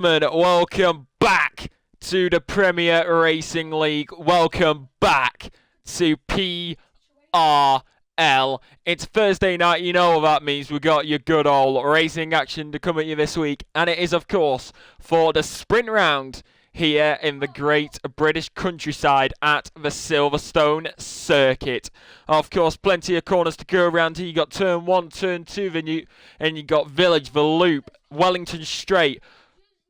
Welcome back to the Premier Racing League. Welcome back to PRL. It's Thursday night, you know what that means. We got your good old racing action to come at you this week, and it is, of course, for the sprint round here in the great British countryside at the Silverstone circuit. Of course, plenty of corners to go around here. You got turn 1, turn 2, and you got Village, the Loop, Wellington Straight,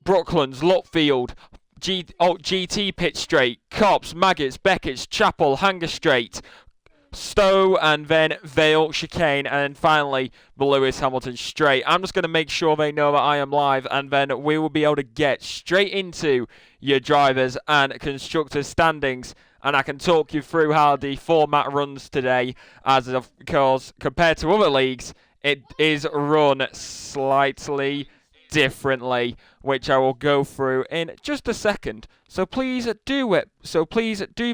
Brooklands, Lutfield, GT Pit Straight, Cops, Maggots, Beckett's, Chapel, Hanger Straight, Stowe, and then Vale Chicane, and then finally the Lewis Hamilton Straight. I'm just going to make sure they know that I am live, and then we will be able to get straight into your drivers and constructors standings, and I can talk you through how the format runs today, as of course, compared to other leagues, it is run slightly differently, which I will go through in just a second. So please do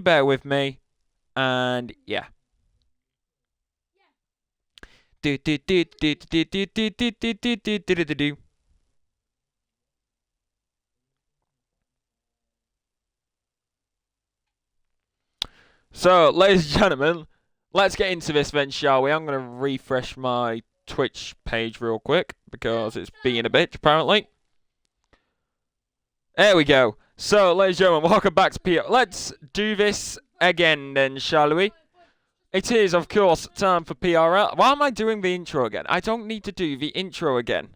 bear with me, and yeah. So, ladies and gentlemen, let's get into this then, shall we? I'm going to refresh my Twitch page real quick because it's being a bitch, apparently. There we go. So, ladies and gentlemen, welcome back to PR. Let's do this again then, shall we? It is, of course, time for PRL. Why am I doing the intro again? I don't need to do the intro again.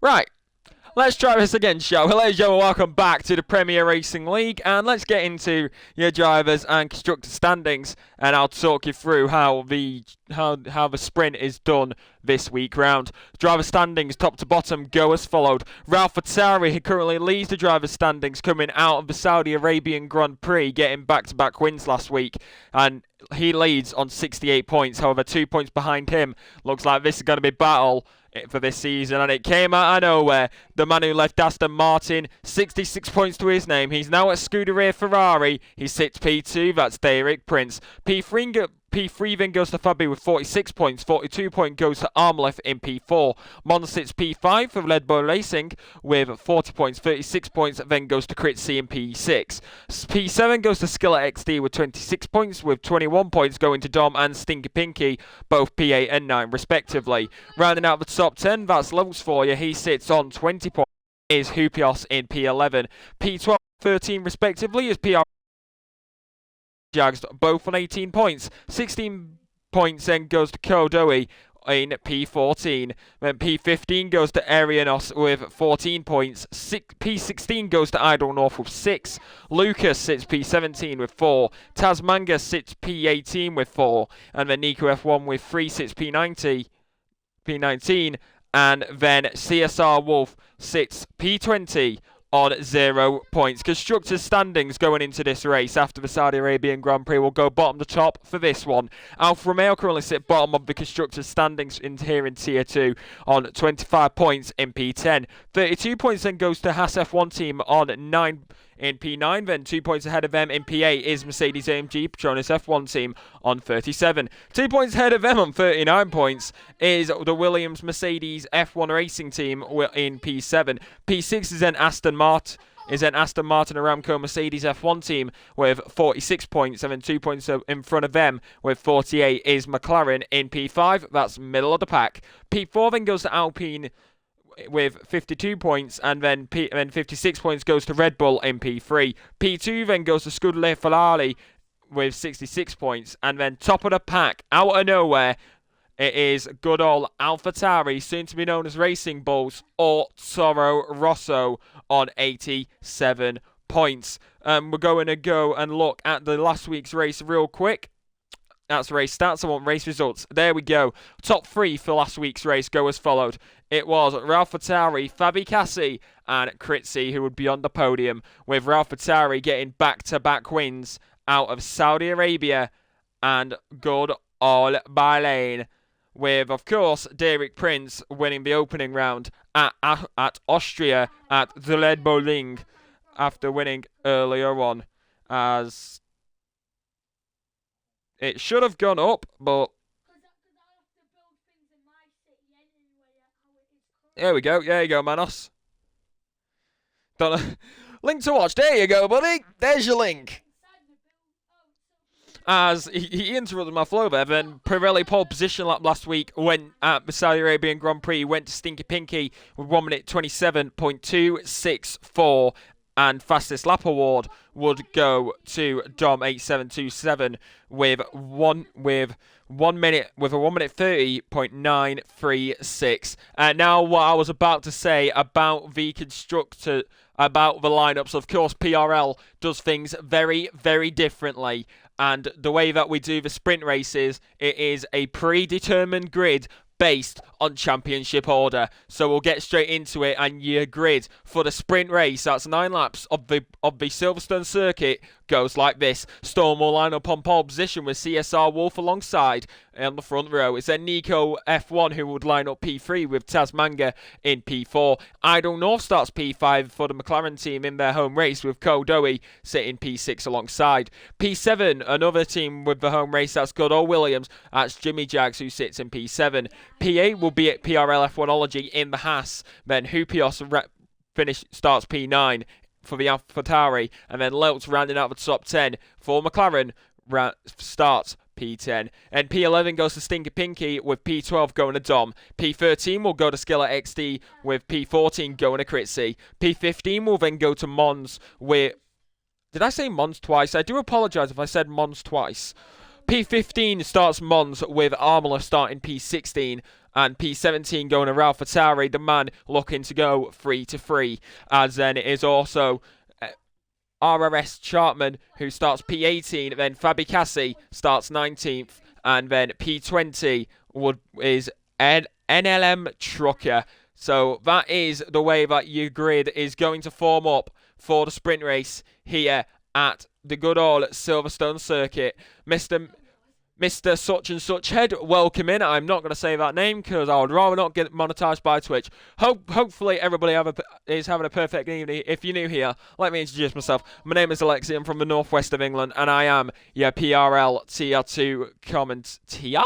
Right. Let's try this again, shall we? Ladies and gentlemen, welcome back to the Premier Racing League, and let's get into your drivers and constructor standings, and I'll talk you through how the sprint is done this week round. Driver standings, top to bottom, go as followed. Ralph Attari, who currently leads the driver standings, coming out of the Saudi Arabian Grand Prix, getting back-to-back wins last week, and he leads on 68 points. However, 2 points behind him. Looks like this is going to be battle for this season, and it came out of nowhere. The man who left Aston Martin, 66 points to his name. He's now at Scuderia Ferrari. He sits P2, that's Derek Prince. P3 then goes to Fabio with 46 points. 42 point goes to Armleth in P4. Mon sits P5 for Red Bull Racing with 40 points. 36 points then goes to Crit C in P6. P7 goes to Skillet XD with 26 points, with 21 points going to Dom and Stinky Pinky, both P8 and 9 respectively. Rounding out the top 10, that's levels for you. He sits on 20 points. Is Hupios in P11. P12, 13 respectively is PR Jags, both on 18 points. 16 points then goes to Kodoi in P14. Then P15 goes to Arianos with 14 points. P16 goes to Idle North with 6. Lucas sits P17 with 4. Tasmanga sits P18 with 4. And then Nico F1 with 3 sits P19. And then CSR Wolf sits P20 on 0 points. Constructors standings going into this race after the Saudi Arabian Grand Prix will go bottom to top for this one. Alfa Romeo currently sit bottom of the constructors standings here in Tier 2 on 25 points in P10. 32 points then goes to Haas F1 team on 9 in P9, then 2 points ahead of them in P8 is Mercedes-AMG Petronas F1 team on 37. 2 points ahead of them on 39 points is the Williams-Mercedes F1 Racing team in P7. P6 is then Aston Martin Aramco Mercedes F1 team with 46 points, and then 2 points in front of them with 48 is McLaren in P5. That's middle of the pack. P4 then goes to Alpine with 52 points, and then 56 points goes to Red Bull in P3. P2 then goes to Scuderia Ferrari with 66 points, and then top of the pack, out of nowhere, it is good old AlphaTauri, soon to be known as Racing Bulls, or Toro Rosso on 87 points. We're going to go and look at the last week's race real quick. That's race stats. I want race results. There we go. Top 3 for last week's race go as followed. It was Ralph Attari, Fabi Cassi, and Critzy who would be on the podium, with Ralph Attari getting back-to-back wins out of Saudi Arabia and good old Bahrain, with, of course, Derek Prince winning the opening round at Austria at the Red Bull Ring after winning earlier on, as it should have gone up, but There we go. There you go, Manos. Don't know. Link to watch. There you go, buddy. There's your link. As he interrupted my flow there, then Pirelli pole position lap last week went at the Saudi Arabian Grand Prix, went to Stinky Pinky with 1 minute 27.264, and fastest lap award would go to Dom 8727 with a 1 minute 30.936. And now what I was about to say about the constructor, about the lineups. Of course, PRL does things very, very differently. And the way that we do the sprint races, it is a predetermined grid based on championship order. So we'll get straight into it, and your grid for the sprint race, that's 9 laps of the Silverstone circuit, goes like this. Storm will line up on pole position with CSR Wolf alongside on the front row. It's then Nico F1 who would line up P3 with Tasmanga in P4. Idle North starts P5 for the McLaren team in their home race with Kodoe sitting P6 alongside. P7, another team with the home race, that's Goodall Williams. That's Jimmy Jags who sits in P7. P8 will be at PRL F1ology in the Haas. Then Hupios starts P9 for the AlphaTauri, and then Leltz rounding out the top 10 for McLaren starts P10. And P11 goes to Stinky Pinky with P12 going to Dom. P13 will go to Skilla XD with P14 going to Critzy. P15 will then go to Mons with... Did I say Mons twice? I do apologise if I said Mons twice. P15 starts Mons with Armola starting P16. And P17 going to Ralph Atari, the man looking to go 3-3. As then it is also RRS Chartman who starts P18. Then Fabi Cassi starts 19th. And then P20 is NLM Trucker. So that is the way that your grid is going to form up for the sprint race here at the good old Silverstone circuit. Mr. Such and Such Head, welcome in. I'm not going to say that name because I would rather not get monetized by Twitch. Hopefully everybody is having a perfect evening. If you're new here, let me introduce myself. My name is Alexi. I'm from the northwest of England, and I am your PRL Tier 2 commentator.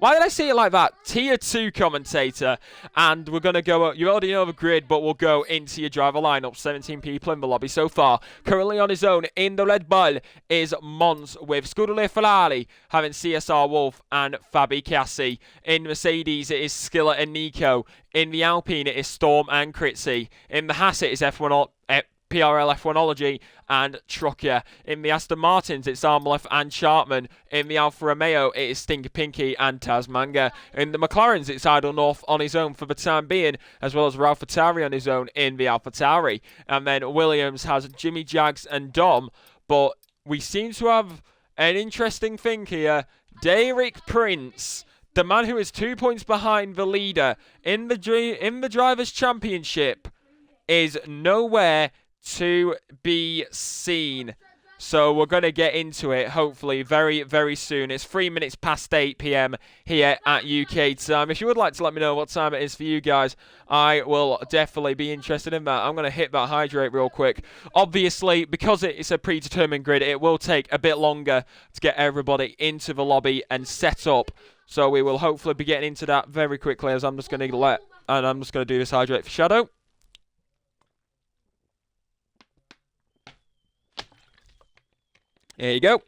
Why did I say it like that? Tier 2 commentator. And we're going to go... You already know the grid, but we'll go into your driver lineup. 17 people in the lobby so far. Currently on his own in the Red Bull is Mons with Scudale Ferrari having CSR Wolf and Fabi Cassi. In Mercedes, it is Skilla and Nico. In the Alpine, it is Storm and Critzy. In the Haas, it is PRL F1ology and Trucker. In the Aston Martins, it's Armleth and Chartman. In the Alfa Romeo, it is Stinky Pinky and Tasmanga. In the McLarens, it's Idle North on his own for the time being, as well as Ralph Atari on his own in the AlphaTauri. And then Williams has Jimmy Jags and Dom, but we seem to have an interesting thing here. Derek Prince, the man who is 2 points behind the leader in the Drivers' Championship, is nowhere to be seen. So we're going to get into it hopefully very, very soon. It's 3 minutes past 8 p.m. here at UK time. If you would like to let me know what time it is for you guys, I will definitely be interested in that. I'm going to hit that hydrate real quick. Obviously, because it's a predetermined grid, it will take a bit longer to get everybody into the lobby and set up. So we will hopefully be getting into that very quickly, as I'm just going to do this hydrate for Shadow. There you go.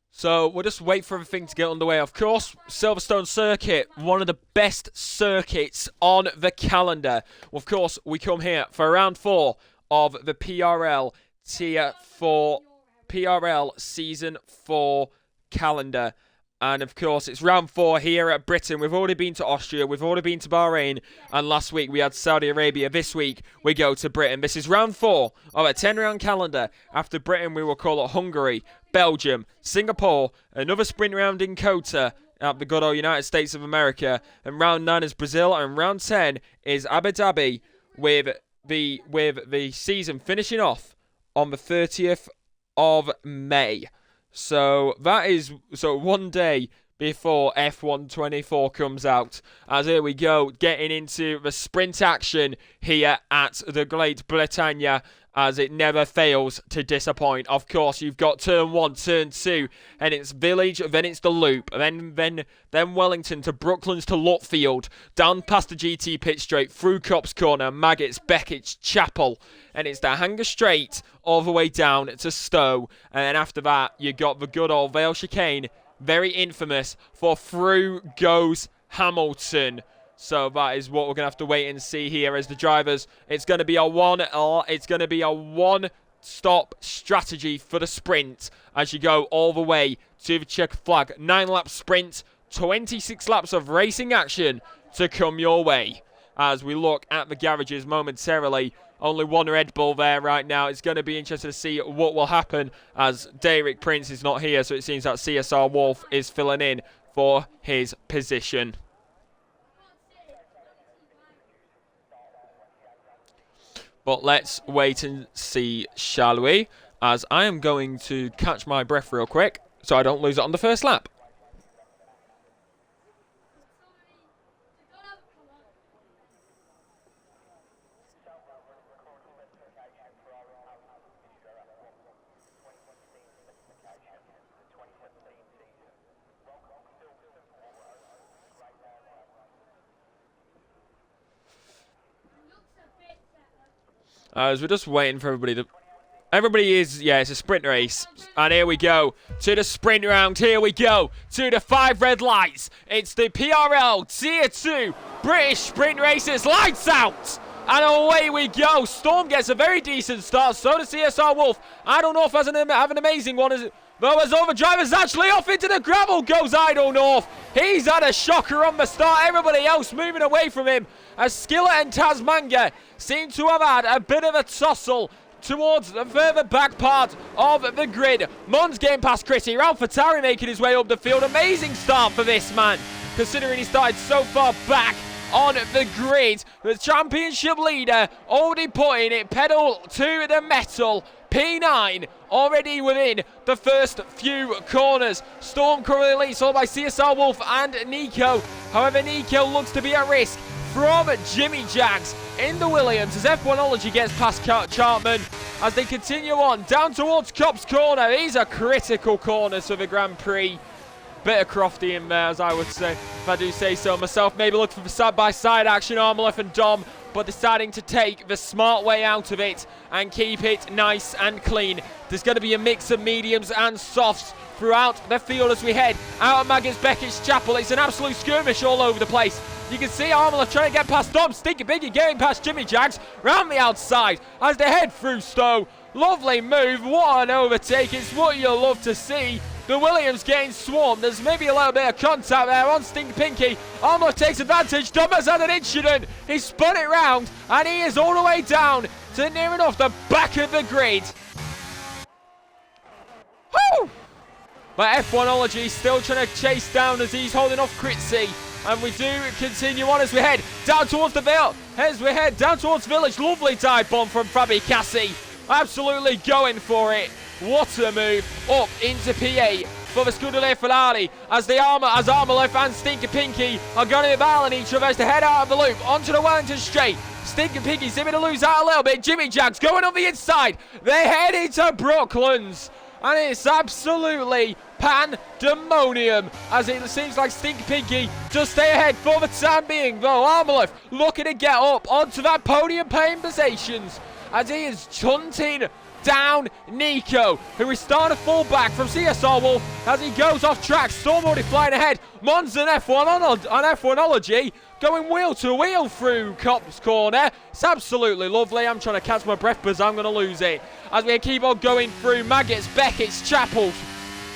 So we'll just wait for everything to get underway. Of course, Silverstone Circuit, one of the best circuits on the calendar. Of course, we come here for round 4 of the PRL Tier 4, PRL Season 4 calendar. And, of course, it's round 4 here at Britain. We've already been to Austria. We've already been to Bahrain. And last week we had Saudi Arabia. This week we go to Britain. This is round 4 of a 10-round calendar. After Britain, we will call it Hungary, Belgium, Singapore, another sprint round in Kota at the good old United States of America. And round 9 is Brazil. And round 10 is Abu Dhabi with the season finishing off on the 30th of May. So that is 1 day before F1 24 comes out. As here we go, getting into the sprint action here at the Great Britannia. as it never fails to disappoint. Of course, you've got turn 1, turn 2, and it's Village, then it's the Loop, then Wellington to Brooklands to Lutfield, down past the GT pit straight, through Cops Corner, Maggots, Beckett's, Chapel, and it's the Hanger Straight all the way down to Stowe, and then after that, you got the good old Vale Chicane, very infamous for through goes Hamilton. So that is what we're going to have to wait and see here as the drivers. It's going to be a one-stop strategy for the sprint as you go all the way to the check flag. 9-lap sprint, 26 laps of racing action to come your way. As we look at the garages momentarily, only one Red Bull there right now. It's going to be interesting to see what will happen as Derek Prince is not here. So it seems that CSR Wolf is filling in for his position. But let's wait and see, shall we? As I am going to catch my breath real quick so I don't lose it on the first lap. As we're just waiting for everybody to... Everybody is... Yeah, it's a sprint race. And here we go. To the sprint round. Here we go. To the 5 red lights. It's the PRL Tier 2 British Sprint Races. Lights out! And away we go. Storm gets a very decent start. So does CSR Wolf. I don't know if has have an amazing one. Though as over drivers actually off into the gravel goes Idle North. He's had a shocker on the start. Everybody else moving away from him. As Skillet and Tasmanga seem to have had a bit of a tussle towards the further back part of the grid. Mons getting past Critty. Ralph Fatari making his way up the field. Amazing start for this man, considering he started so far back on the grid. The championship leader already putting it pedal to the metal. P9 already within the first few corners. Storm currently leads, followed by CSR Wolf and Nico. However, Nico looks to be at risk from Jimmy Jags in the Williams as F1ology gets past Chartman as they continue on down towards Cops Corner. These are critical corners for the Grand Prix. Bit of crofty in there, as I would say, if I do say so myself. Maybe looking for side-by-side action, Armalef and Dom, but deciding to take the smart way out of it and keep it nice and clean. There's going to be a mix of mediums and softs throughout the field as we head out of Maggots Beckett's Chapel. It's an absolute skirmish all over the place. You can see Armalef trying to get past Dom. Stinky Biggie getting past Jimmy Jags round the outside as they head through Stowe. Lovely move. What an overtake. It's what you'll love to see. The Williams getting swarmed. There's maybe a little bit of contact there on Stinky Pinky. Armalef takes advantage. Dom has had an incident. He spun it round and he is all the way down to near enough the back of the grid. Woo! But F1ology still trying to chase down as he's holding off Critzy. And we do continue on as we head down towards the Vale. As we head down towards Village. Lovely dive bomb from Fabi Cassie. Absolutely going for it. What a move up into P8 for the Scuderia Ferrari as Armalef and Stinky Pinky are going to battle in each other as they head out of the loop onto the Wellington Straight. Stinky Pinky seeming to lose out a little bit. Jimmy Jags going on the inside. They head into Brooklands. And it's absolutely pandemonium as it seems like Stinky Pinky just stay ahead for the time being. Though Armalef looking to get up onto that podium paying positions as he is hunting down Nico, who is starting to fall back from CSR Wolf as he goes off track. Storm already flying ahead. Mons and F1ology going wheel to wheel through Cops Corner. It's absolutely lovely. I'm trying to catch my breath because I'm going to lose it. As we keep on going through Maggots, Beckett's, Chapels.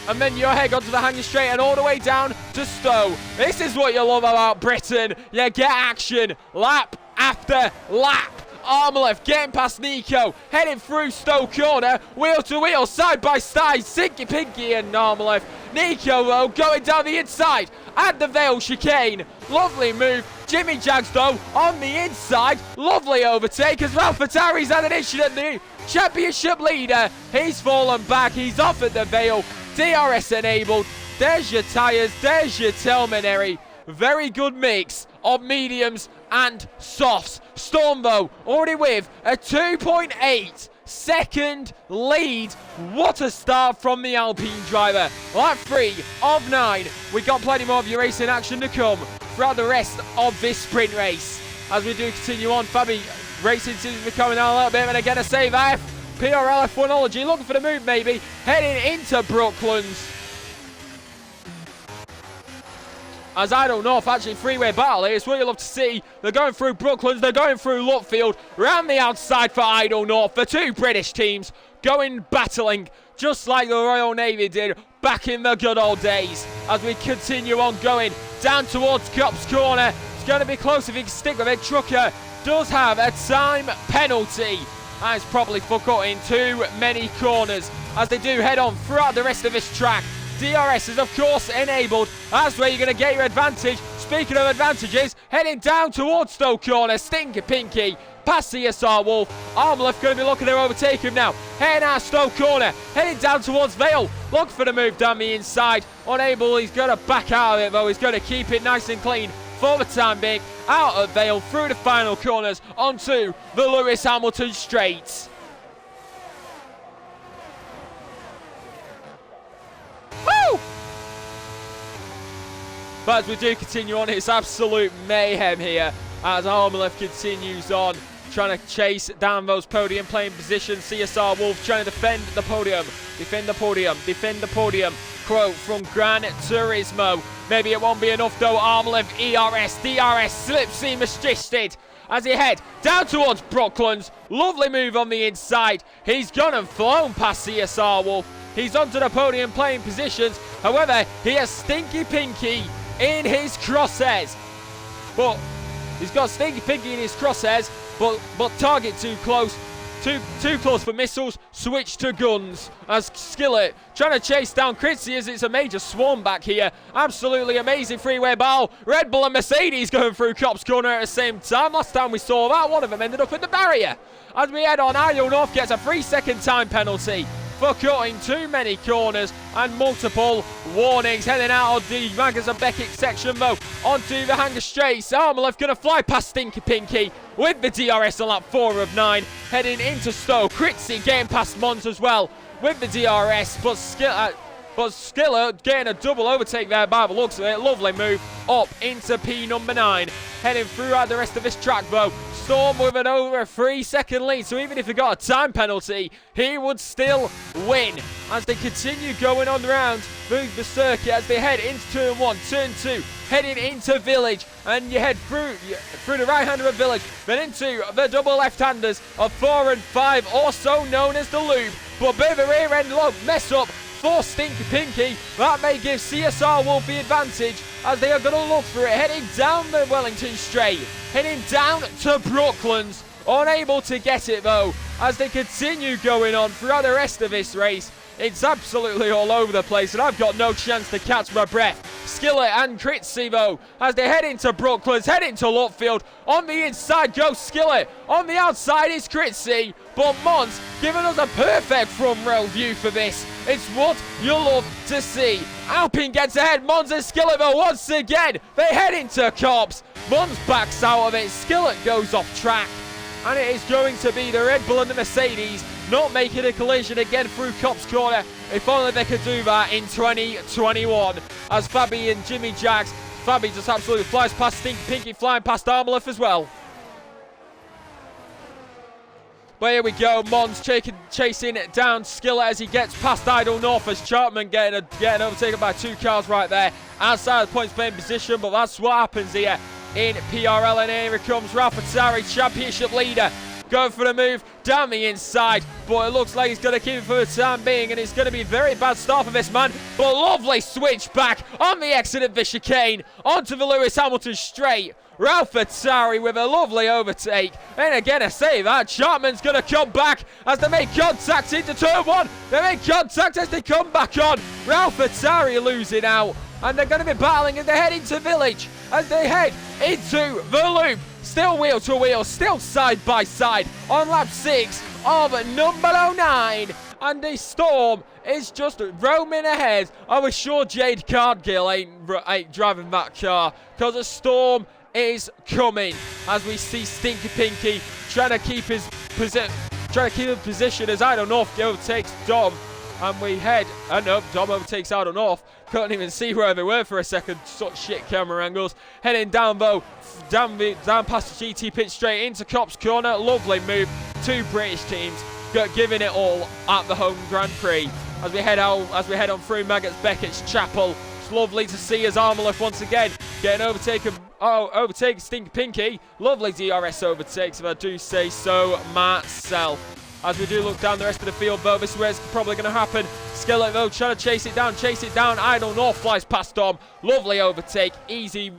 And then your head onto the Hanger Straight and all the way down to Stowe. This is what you love about Britain. You get action lap after lap. Armalef getting past Nico, heading through Stowe Corner, wheel to wheel, side by side, Stinky Pinky and Armalef. Nico though going down the inside at the Vale Chicane. Lovely move. Jimmy Jags though on the inside. Lovely overtake as Ralph Fatari's had an incident. The championship leader, he's fallen back. He's off at the Vale. DRS enabled. There's your tyres. There's your terminary. Very good mix of mediums and softs. Storm though already with a 2.8 second lead. What a start from the Alpine driver. Lap 3 of 9. We got plenty more of your racing action to come throughout the rest of this sprint race. As we do continue on, Fabi racing seems to be coming down a little bit, and again a save F. PRL F1ology looking for the move maybe, heading into Brooklands. As I don't know if actually freeway battle here, it's what you love to see. They're going through Brooklands, they're going through Lutfield, round the outside for Idle North. The two British teams going battling just like the Royal Navy did back in the good old days. As we continue on going down towards Copse Corner, it's going to be close if he can stick with it. Trucker does have a time penalty. And it's probably for cutting too many corners as they do head on throughout the rest of this track. DRS is of course enabled. That's where you're going to get your advantage. Speaking of advantages, heading down towards Stoke Corner. Stinky Pinky past CSR Wolf. Armleth going to be looking to overtake him now. Heading out Stoke Corner. Heading down towards Vale. Look for the move down the inside. Unable, he's going to back out of it though. He's going to keep it nice and clean for the time being. Out of Vale through the final corners onto the Lewis Hamilton straight. Woo! But as we do continue on, it's absolute mayhem here as Armleth continues on trying to chase down those podium playing positions. CSR Wolf trying to defend the podium. Defend the podium. Defend the podium. Quote from Gran Turismo. Maybe it won't be enough though. Armleth, ERS, DRS, slipseam assisted as he head down towards Brooklands. Lovely move on the inside. He's gone and flown past CSR Wolf. He's onto the podium playing positions. However, he has Stinky Pinky in his crosshairs. But he's got Stinky Pinky in his crosshairs, but target too close. Too close for missiles. Switch to guns as Skillet trying to chase down Critzy as it's a major swarm back here. Absolutely amazing freeway battle. Red Bull and Mercedes going through Copse Corner at the same time. Last time we saw that, one of them ended up in the barrier. As we head on, Idle North gets a 3-second time penalty for cutting too many corners and multiple warnings. Heading out of the Maggers and Beckett section though, onto the Hanger Straights. Armleth going to fly past Stinky Pinky with the DRS on lap 4 of 9. Heading into Stowe. Critzy getting past Mons as well with the DRS, but Skiller getting a double overtake there by the looks of it. Lovely move up into P number 9. Heading throughout the rest of this track though. Storm with an over a 3-second lead, so even if he got a time penalty, he would still win. As they continue going on round, move the circuit as they head into turn 1, turn 2, heading into Village, and you head through the right hand of a Village, then into the double left-handers of 4 and 5, also known as the Loop. But bit of a rear end low mess up for Stinky Pinky. That may give CSR Wolf the advantage as they are going to look for it, heading down the Wellington Straight, heading down to Brooklands. Unable to get it though as they continue going on throughout the rest of this race. It's absolutely all over the place and I've got no chance to catch my breath. Skillet and Critzy though as they head into Brooklands, head into Lutfield. On the inside goes Skillet, on the outside is Critzy, but Mons giving us a perfect front row view for this. It's what you love to see. Alpine gets ahead, Mons and Skillet though once again. They head into Copse. Mons backs out of it, Skillet goes off track. And it is going to be the Red Bull and the Mercedes not making a collision again through Copse Corner. If only they could do that in 2021. As Fabi and Jimmy Jags, Fabi just absolutely flies past Stinky Pinky, flying past Armleth as well. But here we go, Mons chasing down Skillet as he gets past Idle North as Chartman getting overtaken by 2 cars right there outside of the points playing position. But that's what happens here in PRL, and here it comes Raffatari, championship leader, going for the move down the inside, but it looks like he's going to keep it for the time being, and it's going to be a very bad start for this man. But lovely switch back on the exit of the chicane onto the Lewis Hamilton straight. Raffatari with a lovely overtake, and again I say that Chartman's going to come back as they make contact into turn 1. They make contact as they come back on. Raffatari losing out, and they're going to be battling as they head into Village, as they head into the Loop. Still wheel to wheel, still side by side on lap 6 of number 9. And the Storm is just roaming ahead. I was sure Jade Cargill ain't driving that car, because the Storm is coming as we see Stinky Pinky trying to keep his trying to keep in position as I don't know if overtakes Dom. And we head, no, Dom overtakes I don't know if. Couldn't even see where they were for a second. Such shit camera angles. Heading down though, down past the GT pit straight into Copse Corner. Lovely move. Two British teams giving it all at the home Grand Prix. As we head on through Maggots Beckett's Chapel. It's lovely to see as Armleth once again getting overtaken. Overtaking Stinky Pinky. Lovely DRS overtakes, if I do say so myself. As we do look down the rest of the field, though, this is where it's probably going to happen. Skillet, though, trying to chase it down. I don't know, flies past Dom. Lovely overtake, easy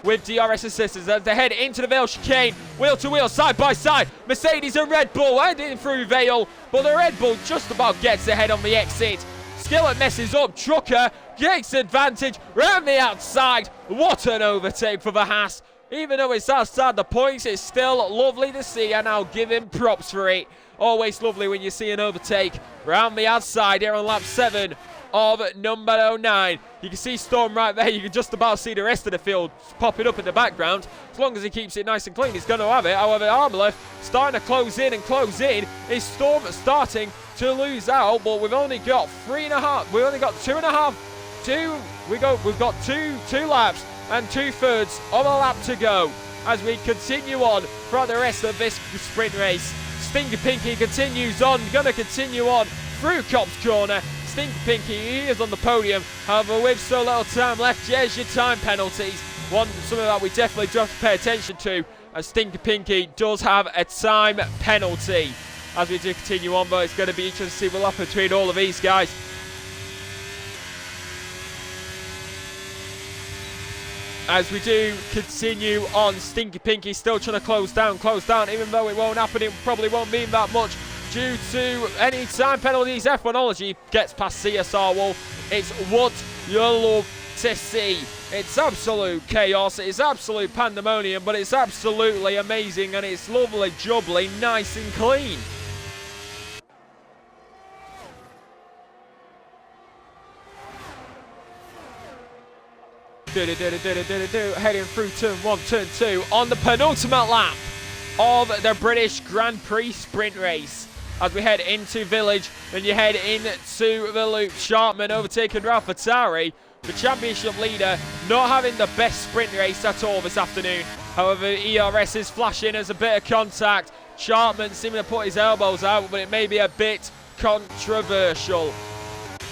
with DRS assistance as they head into the Vale chicane. Wheel to wheel, side by side. Mercedes and Red Bull heading through Vale, but the Red Bull just about gets ahead on the exit. Skillet messes up, Trucker takes advantage, round the outside. What an overtake for the Haas. Even though it's outside the points, it's still lovely to see, and I'll give him props for it. Always lovely when you see an overtake round the outside here on lap 7 of number 09. You can see Storm right there. You can just about see the rest of the field popping up in the background. As long as he keeps it nice and clean, he's going to have it. However, Armleth starting to close in. Is Storm starting to lose out, but we've only got 3.5. We've only got 2.5. We've got two laps and 2/3 of a lap to go as we continue on throughout the rest of this sprint race. Stinky Pinky continues on, gonna continue on through Copse Corner. Stinky Pinky, he is on the podium. However, with so little time left, there's your time penalties. Something that we definitely do have to pay attention to, as Stinky Pinky does have a time penalty. As we do continue on, but it's going to be interesting to see what happens between all of these guys. As we do continue on, Stinky Pinky still trying to close down, even though it won't happen, it probably won't mean that much due to any time penalties. F1ology gets past CSR Wolf. It's what you love to see. It's absolute chaos, it's absolute pandemonium, but it's absolutely amazing, and it's lovely, jubbly, nice and clean. Heading through turn 1, turn 2 on the penultimate lap of the British Grand Prix sprint race. As we head into Village, and you head into the loop. Sharpman overtaking Ralph Attari, the championship leader, not having the best sprint race at all this afternoon. However, ERS is flashing as a bit of contact. Sharpman seeming to put his elbows out, but it may be a bit controversial.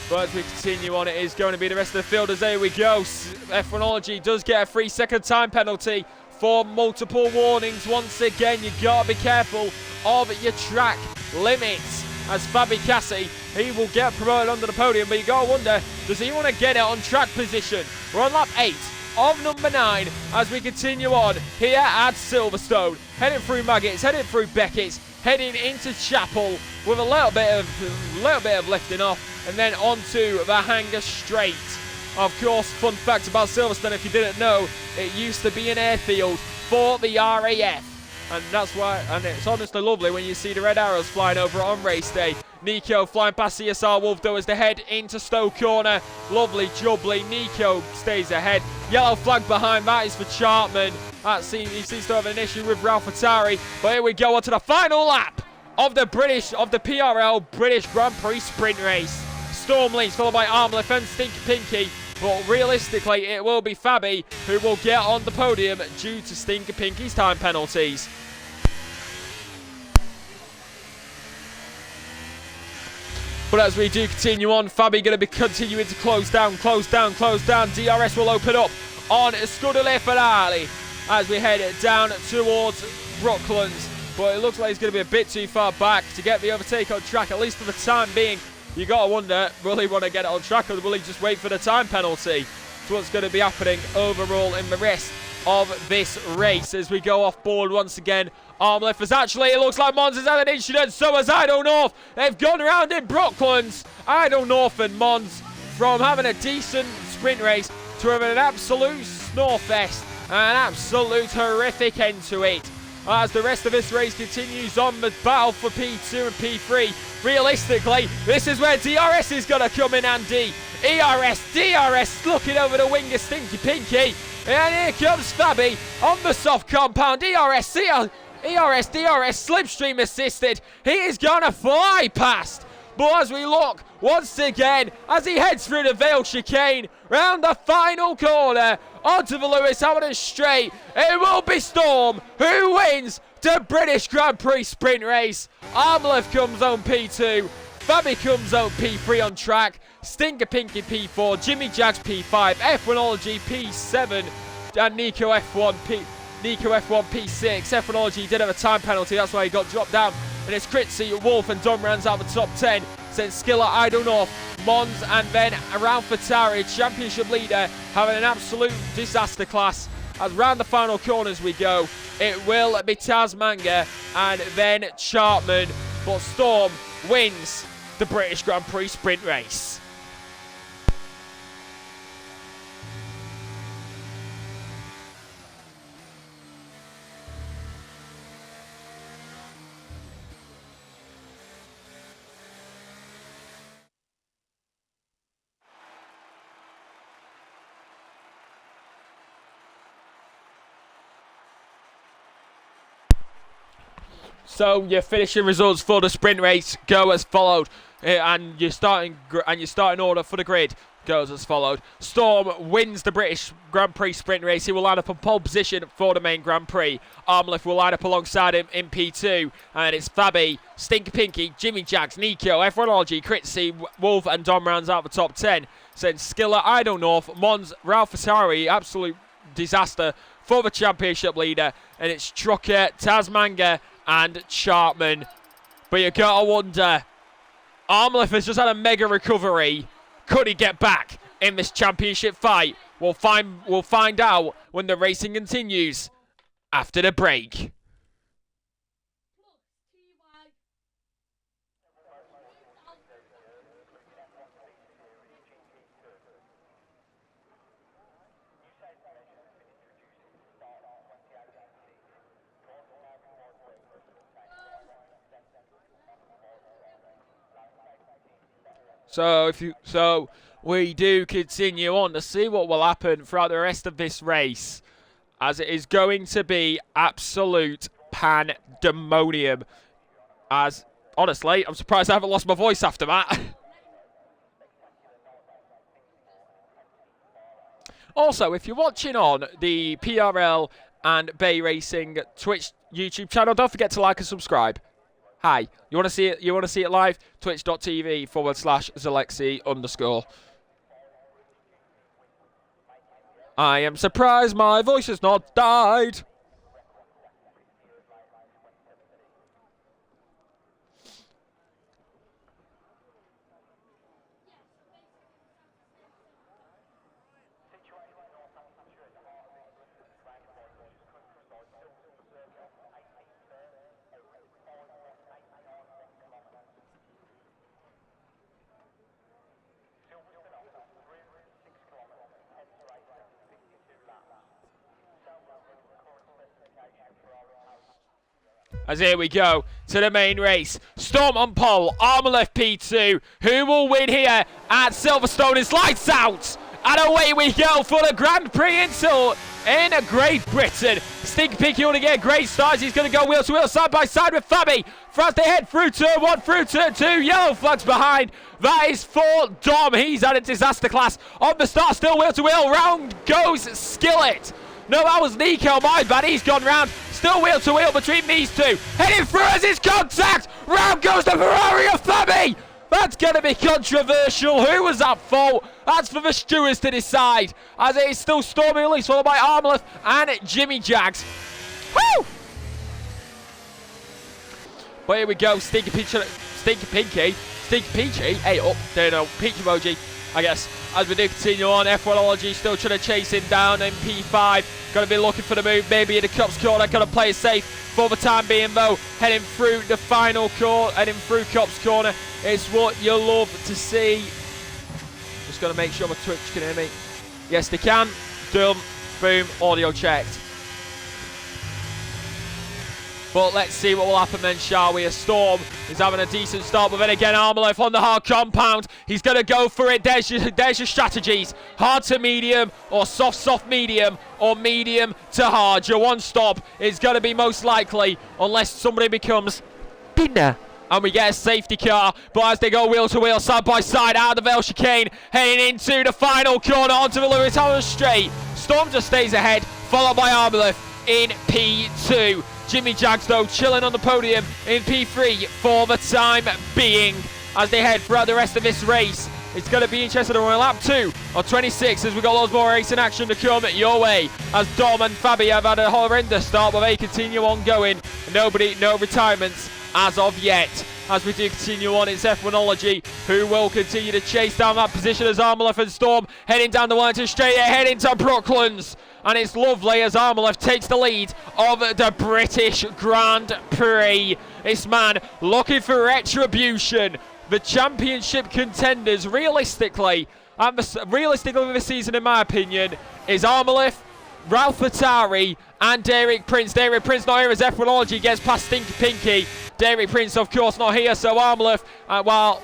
But as we continue on, it is going to be the rest of the field as there we go. F1ology does get a 3-second time penalty for multiple warnings. Once again, you got to be careful of your track limits. As Fabi Cassie, he will get promoted onto the podium, but you got to wonder, does he want to get it on track position? We're on lap 8 of number 9 as we continue on here at Silverstone. Heading through Maggots, heading through Beckett's, heading into Chapel with a little bit of lifting off. And then onto the Hanger Straight. Of course, fun fact about Silverstone, if you didn't know, it used to be an airfield for the RAF. And that's why, and it's honestly lovely when you see the red arrows flying over on race day. Nico flying past CSR Wolf though as they head into Stowe Corner. Lovely, jubbly. Nico stays ahead. Yellow flag behind, that is for Chartman. He seems to have an issue with Ralph Attari. But here we go on to the final lap of the PRL British Grand Prix sprint race. Storm leads, followed by Armleth and Stinky Pinky, but realistically it will be Fabi who will get on the podium due to Stinky Pinky's time penalties. But as we do continue on, Fabi going to be continuing to close down. DRS will open up on Scudderley Ferrari as we head down towards Brooklands, but it looks like he's going to be a bit too far back to get the overtake on track, at least for the time being. You got to wonder, will he want to get it on track, or will he just wait for the time penalty? That's what's going to be happening overall in the rest of this race as we go off board once again. Armleth has actually, it looks like Mons has had an incident, so has Ido North. They've gone around in Brooklands. Ido North and Mons, from having a decent sprint race to having an absolute snorefest, an absolute horrific end to it. As the rest of this race continues on, the battle for P2 and P3. Realistically, this is where DRS is going to come in handy. DRS looking over the wing of Stinky Pinky. And here comes Fabi on the soft compound. DRS ERS, DRS, slipstream assisted. He is going to fly past. But as we look, once again, as he heads through the Vale chicane, round the final corner, onto the Lewis Hamilton straight, it will be Storm who wins the British Grand Prix sprint race. Armleth comes on P2, Fabi comes on P3 on track, Stinker Pinky P4, Jimmy Jags P5, F1ology P7, and Nico F1 P6. F1ology did have a time penalty, that's why he got dropped down. And it's Critzy, Wolf and Dom rounds out the top 10. Then Skiller, Idle North, Mons, and then around Fatari, championship leader, having an absolute disaster class. As round the final corners we go, it will be Tasmanga and then Chartman. But Storm wins the British Grand Prix sprint race. So your finishing results for the sprint race go as followed, and your starting order for the grid goes as followed. Storm wins the British Grand Prix sprint race. He will line up on pole position for the main Grand Prix. Armleth will line up alongside him in P2, and it's Fabi, Stinky Pinky, Jimmy Jags, Nico, F1ology, Critzy, Wolf, and Dom rounds out the top 10. Then Skiller, Idle North, Mons, Ralph Fatari, absolute disaster for the championship leader, and it's Trucker, Tasmanga, and Chartman. But you gotta wonder, Armleth has just had a mega recovery. Could he get back in this championship fight? We'll find out when the racing continues after the break. So we do continue on to see what will happen throughout the rest of this race, as it is going to be absolute pandemonium. As honestly, I'm surprised I haven't lost my voice after that. Also, if you're watching on the PRL and Bay Racing Twitch YouTube channel, don't forget to like and subscribe. Hi, you want to see it? You want to see it live? Twitch.tv/Zalexi_. I am surprised my voice has not died. As here we go to the main race. Storm on pole, Armleth P2. Who will win here at Silverstone? It's lights out. And away we go for the Grand Prix in Great Britain. Stinky Pinky want to get a great start. He's going to go wheel to wheel, side by side with Fabi. As they head through turn 1, through turn 2. Yellow flags behind. That is for Dom. He's had a disaster class on the start. Still wheel to wheel. Round goes Skillet. No, that was Nico, my bad. He's gone round. Still wheel to wheel between these two. Heading through as his contact. Round goes the Ferrari of Fabi. That's going to be controversial. Who was at fault? That's for the stewards to decide. As it is still Stormy Elise, followed by Armleth and Jimmy Jags. Woo! But here we go. Stinky Pinky. Hey, up. There you go. Peach emoji, I guess. As we do continue on, F1ology still trying to chase him down in P5. Going to be looking for the move, maybe in the Cups corner. Going to play it safe for the time being, though. Heading through the final corner, heading through Cups corner. It's what you love to see. Just going to make sure my Twitch can hear me. Yes, they can. Done. Boom. Audio checked. But let's see what will happen then, shall we? A Storm is having a decent start, but then again, Armalef on the hard compound. He's going to go for it. There's your strategies. Hard to medium, or soft medium, or medium to hard. Your one stop is going to be most likely, unless somebody becomes dinner. And we get a safety car, but as they go wheel to wheel, side by side, out of the Vale chicane, heading into the final corner onto the Lewis Hamilton straight. Storm just stays ahead, followed by Armalef in P2. Jimmy Jags, though, chilling on the podium in P3 for the time being as they head throughout the rest of this race. It's going to be interesting on lap 2 of 26 as we got loads more racing action to come your way as Dom and Fabi have had a horrendous start, but they continue on going. No retirements as of yet. As we do continue on, it's F1ology who will continue to chase down that position as Armalef and Storm heading down the line to straight ahead into Brooklands. And it's lovely as Armalef takes the lead of the British Grand Prix. This man looking for retribution. The championship contenders, realistically this season, in my opinion, is Armalef, Ralph Attari, and Derek Prince. Derek Prince not here as F1ology gets past Stinky Pinky. Derek Prince, of course, not here, so Armalef,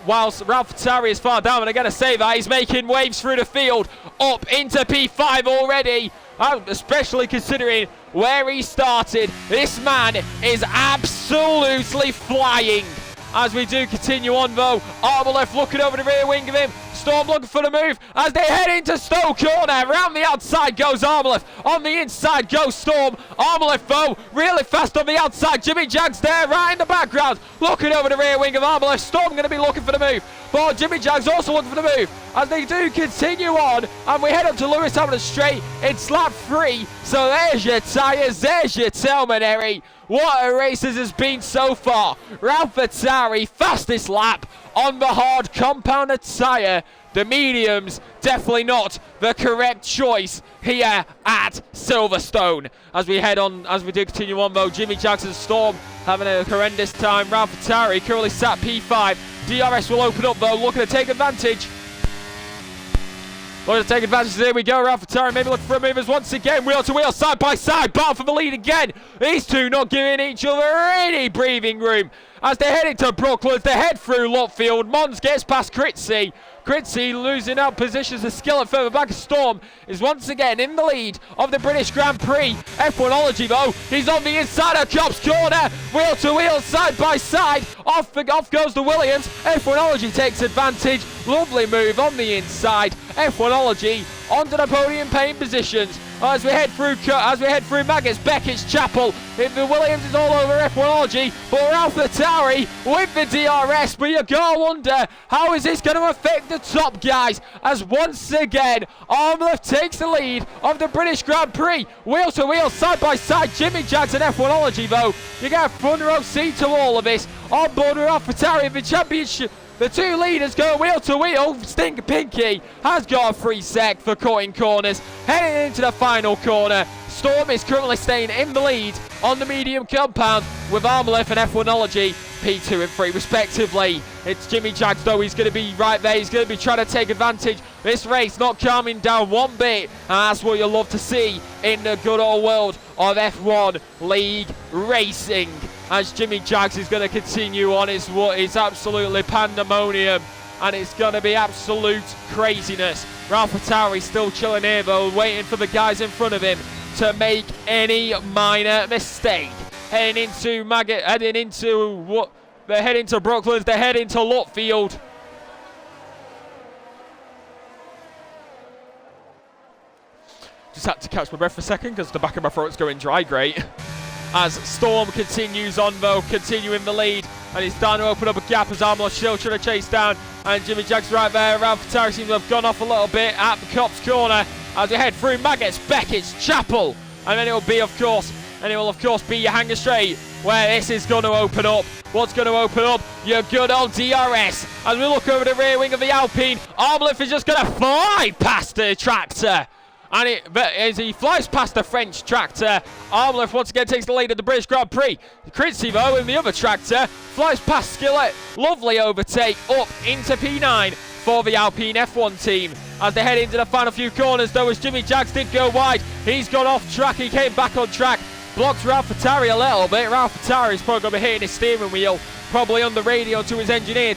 whilst Ralph Attari is far down, and I'm going to say that, he's making waves through the field, up into P5 already, especially considering where he started. This man is absolutely flying. As we do continue on, though, Armalef looking over the rear wing of him. Storm looking for the move as they head into Stowe corner. Around the outside goes Armalef. On the inside goes Storm. Armalef, though, really fast on the outside. Jimmy Jags there right in the background. Looking over the rear wing of Armalef. Storm going to be looking for the move. But Jimmy Jags also looking for the move as they do continue on. And we head up to Lewis Hamilton straight. It's lap 3. So there's your tyres. There's your Telmaneri. What a race this has been so far. Ralph Attari, fastest lap on the hard compounded tyre. The mediums, definitely not the correct choice here at Silverstone. As we head on, as we do continue on, though, Jimmy Jackson's Storm having a horrendous time. Ralph Attari currently sat P5. DRS will open up, though, looking to take advantage. Looking to take advantage. There we go. Ralph Attari maybe looking for a movers once again. Wheel to wheel, side by side. Battle for the lead again. These two not giving each other any breathing room. As they head into Brooklands, they head through Lutfield. Mons gets past Critzy. Critzy losing out positions. The Skillet further back. Storm is once again in the lead of the British Grand Prix. F1ology, though, he's on the inside of Cop's corner. Wheel to wheel, side by side. Off goes the Williams. F1ology takes advantage. Lovely move on the inside. F1ology onto the podium paint positions. As we head through Maggots, Beckett's Chapel. If the Williams is all over F1ology, but Ralph Attari with the DRS. But you gotta wonder, how is this going to affect the top guys? As once again, Armalef takes the lead of the British Grand Prix. Wheel to wheel, side by side, Jimmy Jags and F1ology, though. You get a front row seat to all of this. On board with Ralph Attari in the championship. The two leaders go wheel to wheel. Stinky Pinky has got a free sec for cutting corners. Heading into the final corner. Storm is currently staying in the lead on the medium compound with Armalef and F1ology P2 and 3 respectively. It's Jimmy Jags, though. He's going to be right there. He's going to be trying to take advantage. This race not calming down one bit. And that's what you'll love to see in the good old world of F1 League Racing. As Jimmy Jags is going to continue on, it's absolutely pandemonium. And it's going to be absolute craziness. Ralph Attari still chilling here, though, waiting for the guys in front of him to make any minor mistake. Heading into they're heading to Brooklands, they're heading to Lutfield. Just had to catch my breath for a second because the back of my throat's going dry. Great. As Storm continues on, though, continuing the lead, and he's starting to open up a gap as Armalef still trying to chase down, and Jimmy Jags right there. Ralph Attari seems to have gone off a little bit at the Cop's corner as we head through Maggots, Beckett's Chapel, and then it will of course be your Hanger Straight where this is going to open up. What's going to open up? Your good old DRS. As we look over the rear wing of the Alpine, Armalef is just going to fly past the tractor. And as he flies past the French tractor, Armalef once again takes the lead at the British Grand Prix. Critzy, though, in the other tractor, flies past Skillet. Lovely overtake up into P9 for the Alpine F1 team. As they head into the final few corners, though, as Jimmy Jags did go wide, he's gone off track. He came back on track. Blocks Ralph a little bit. Ralph is probably going to be hitting his steering wheel, probably on the radio to his engineer,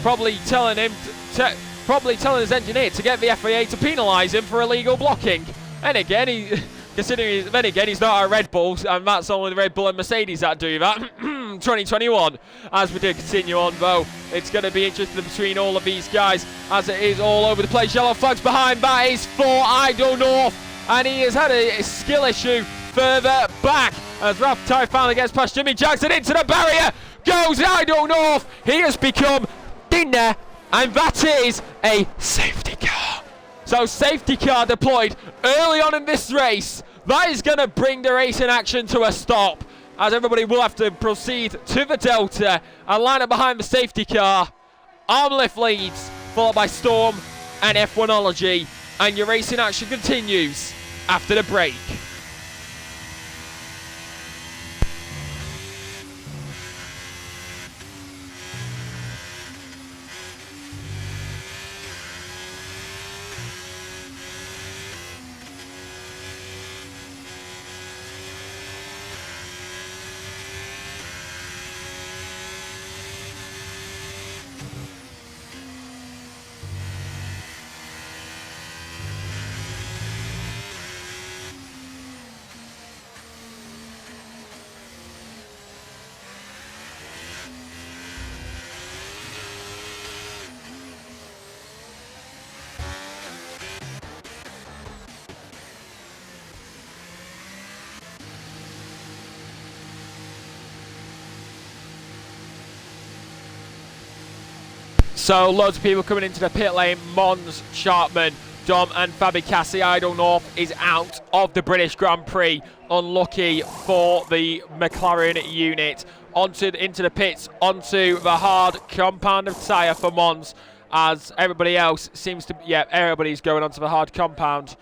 probably telling his engineer to get the FIA to penalise him for illegal blocking. And again, he's not a Red Bull, and that's only the Red Bull and Mercedes that do that. 2021. As we do continue on, though, it's going to be interesting between all of these guys, as it is all over the place. Yellow flags behind. That is for Idle North, and he has had a skill issue further back as Ralph finally gets past Jimmy Jackson into the barrier. Goes Idle North. He has become dinner, and that is a safety car. So safety car deployed early on in this race. That is going to bring the race in action to a stop, as everybody will have to proceed to the Delta and line up behind the safety car. Armlift leads, followed by Storm and F1ology, and your racing action continues after the break. So loads of people coming into the pit lane. Mons, Sharpman, Dom and Fabi Cassi. Idle North is out of the British Grand Prix. Unlucky for the McLaren unit. Into the pits, onto the hard compound of tyre for Mons, as everybody else seems to, everybody's going onto the hard compound,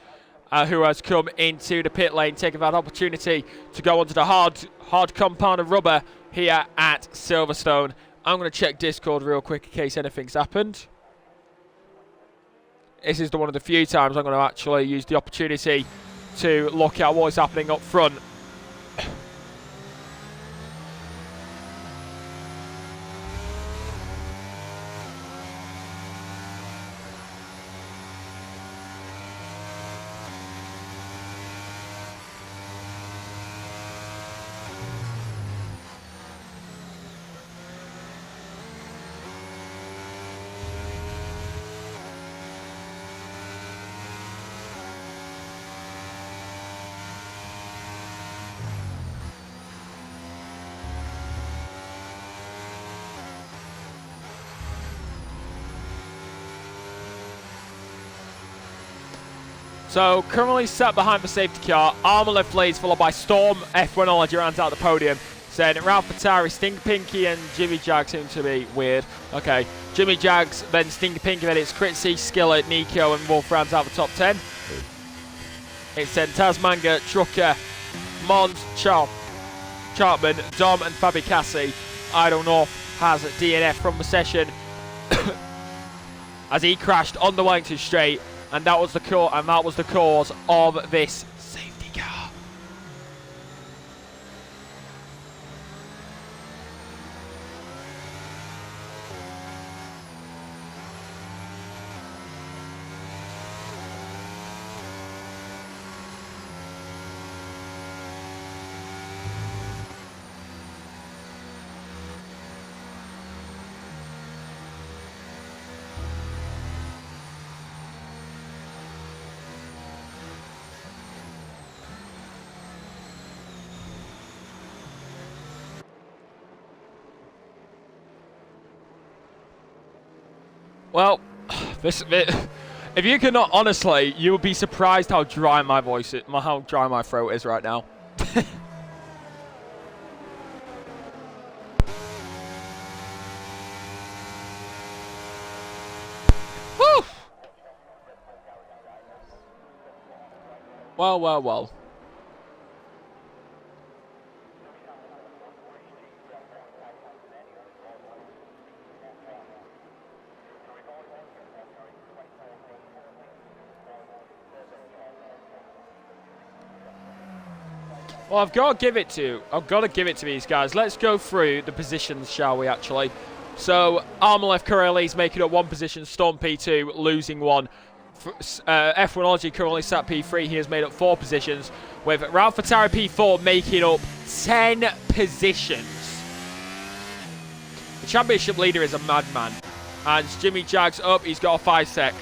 who has come into the pit lane, taking that opportunity to go onto the hard compound of rubber here at Silverstone. I'm going to check Discord real quick in case anything's happened. This is one of the few times I'm going to actually use the opportunity to look at what is happening up front. So currently sat behind the safety car, Armor leads, followed by Storm, F1ology rounds out the podium. Then Ralph Patari, Stink Pinky and Jimmy Jag seem to be weird. Okay, Jimmy Jags, then Stink Pinky, then it's Critzy, Skillet, Nico and Wolf rounds out the top 10. It's then Tasmanga, Trucker, Mons, Chartman, Dom and Fabi Cassi. Idle North has DNF from the session as he crashed on the Wellington Straight. And that was the cause of this safety car. Well, if you cannot, honestly, you would be surprised how dry my voice is, how dry my throat is right now. Whew. Well. Well, I've got to give it to these guys. Let's go through the positions, shall we, actually? So, Armalef currently is making up 1 position, Storm P2 losing 1. F1ology currently sat P3, he has made up 4 positions, with Ralph Fatari P4 making up 10 positions. The championship leader is a madman. And Jimmy Jags up, he's got a 5 sec.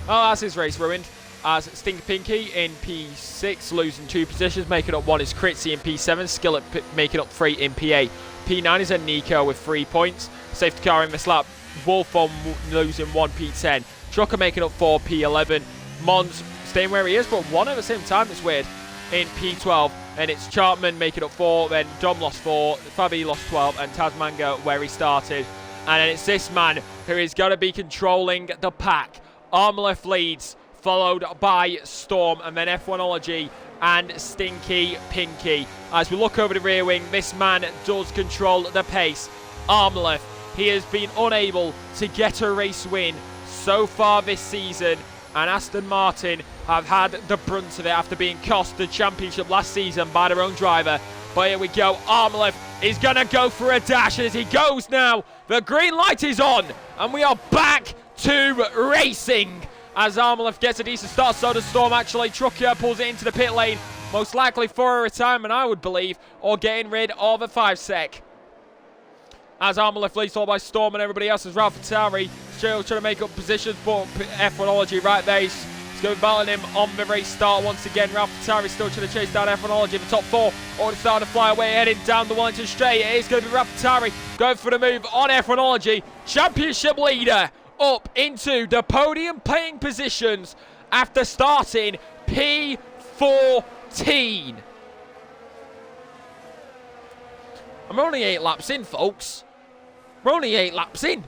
Oh, that's his race ruined. As Stink Pinky in P6, losing 2 positions, making up 1 is Critzy in P7, Skillet making up 3 in P8. P9 is a Nico with 3 points. Safety car in this lap, Wolf on losing 1 P10. Trucker making up 4 P11. Mons staying where he is, but 1 at the same time, it's weird, in P12. And it's Chartman making up 4, then Dom lost 4, Fabi lost 12, and Tasmanga where he started. And then it's this man who is going to be controlling the pack. Armalef leads, followed by Storm, and then F1ology and Stinky Pinky. As we look over the rear wing, this man does control the pace. Armalef, he has been unable to get a race win so far this season, and Aston Martin have had the brunt of it after being cost the championship last season by their own driver. But here we go, Armalef is going to go for a dash, and as he goes now, the green light is on, and we are back to racing. As Armalef gets a decent start, so does Storm actually. Trucker pulls it into the pit lane, most likely for a retirement, I would believe, or getting rid of a 5 sec. As Armalef leads all by Storm and everybody else is Ralph Fatari still trying to make up positions, but F1ology right there. He's going to be battling him on the race start once again. Ralph Fatari still trying to chase down F1ology in the top 4. Already starting to fly away, heading down the Wellington straight. It is going to be Ralph Fatari going for the move on F1ology. Championship leader up into the podium playing positions after starting P14. I'm only 8 laps in, folks. We're only 8 laps in.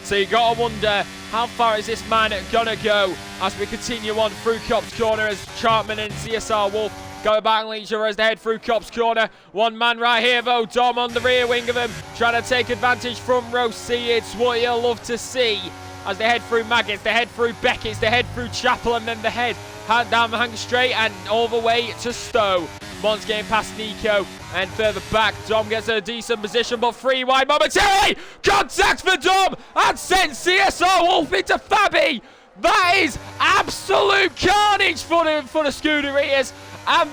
So you gotta wonder, how far is this man gonna go as we continue on through Cops Corner as Chartman and CSR Wolf go back and leisure as they head through Cops Corner. One man right here though, Dom on the rear wing of him, trying to take advantage from row C. It's what you'll love to see as they head through Maggots, they head through Beckett's, they head through Chapel, and then they head down the hang straight and all the way to Stowe. Mons getting past Nico, and further back, Dom gets a decent position, but 3 wide momentarily. Contact for Dom, and sends CSR Wolf into Fabi. That is absolute carnage for the Scuderia. And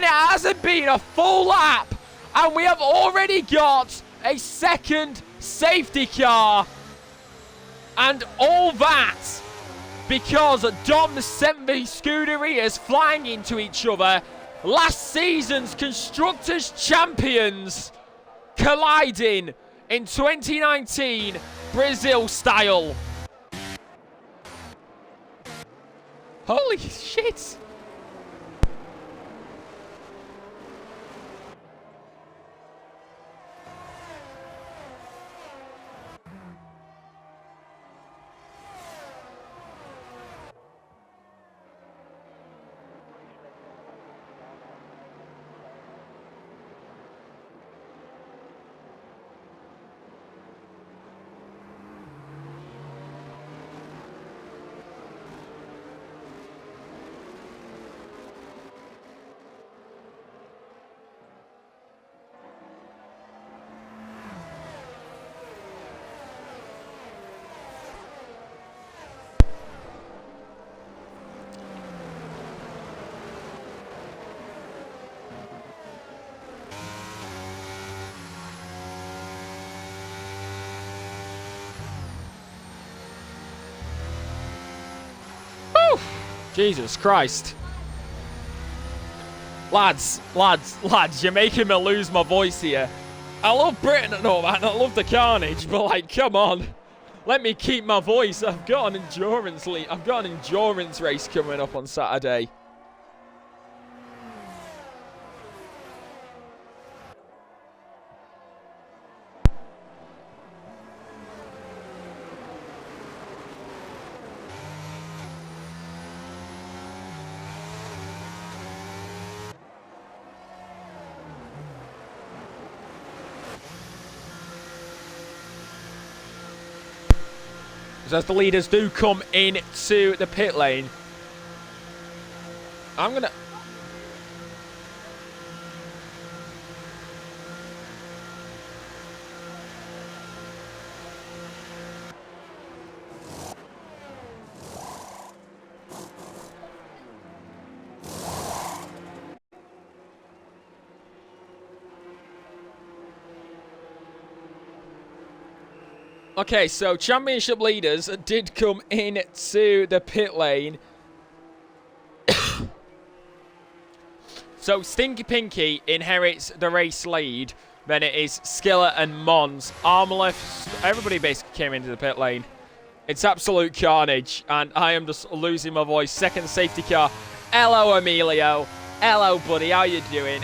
it hasn't been a full lap, and we have already got a second safety car. And all that because Dom sent the Scuderias flying into each other. Last season's Constructors Champions colliding in 2019 Brazil style. Holy shit! Jesus Christ. Lads, you're making me lose my voice here. I love Britain and all that, and I love the carnage, but like, come on. Let me keep my voice. I've got an endurance race coming up on Saturday. as the leaders do come into the pit lane. I'm going to... Okay, so championship leaders did come into the pit lane. So Stinky Pinky inherits the race lead. Then it is Skiller and Mons. Armleth, everybody basically came into the pit lane. It's absolute carnage, and I am just losing my voice. Second safety car. Hello, Emilio. Hello, buddy. How you doing?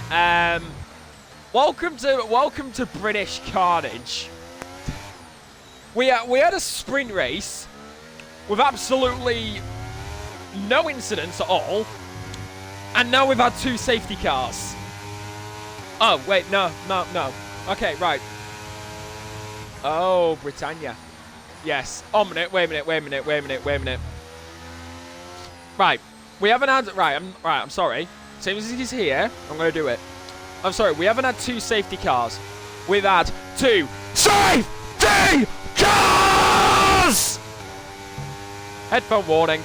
Welcome to British Carnage. We had a sprint race with absolutely no incidents at all, and now we've had 2 safety cars. Oh, wait, no. Okay, right. Oh, Britannia. Yes. Oh, wait a minute. Right. We haven't had... Right, I'm sorry. Same as he's here, I'm going to do it. I'm sorry, we haven't had 2 safety cars. We've had 2 safety cars! Headphone warning.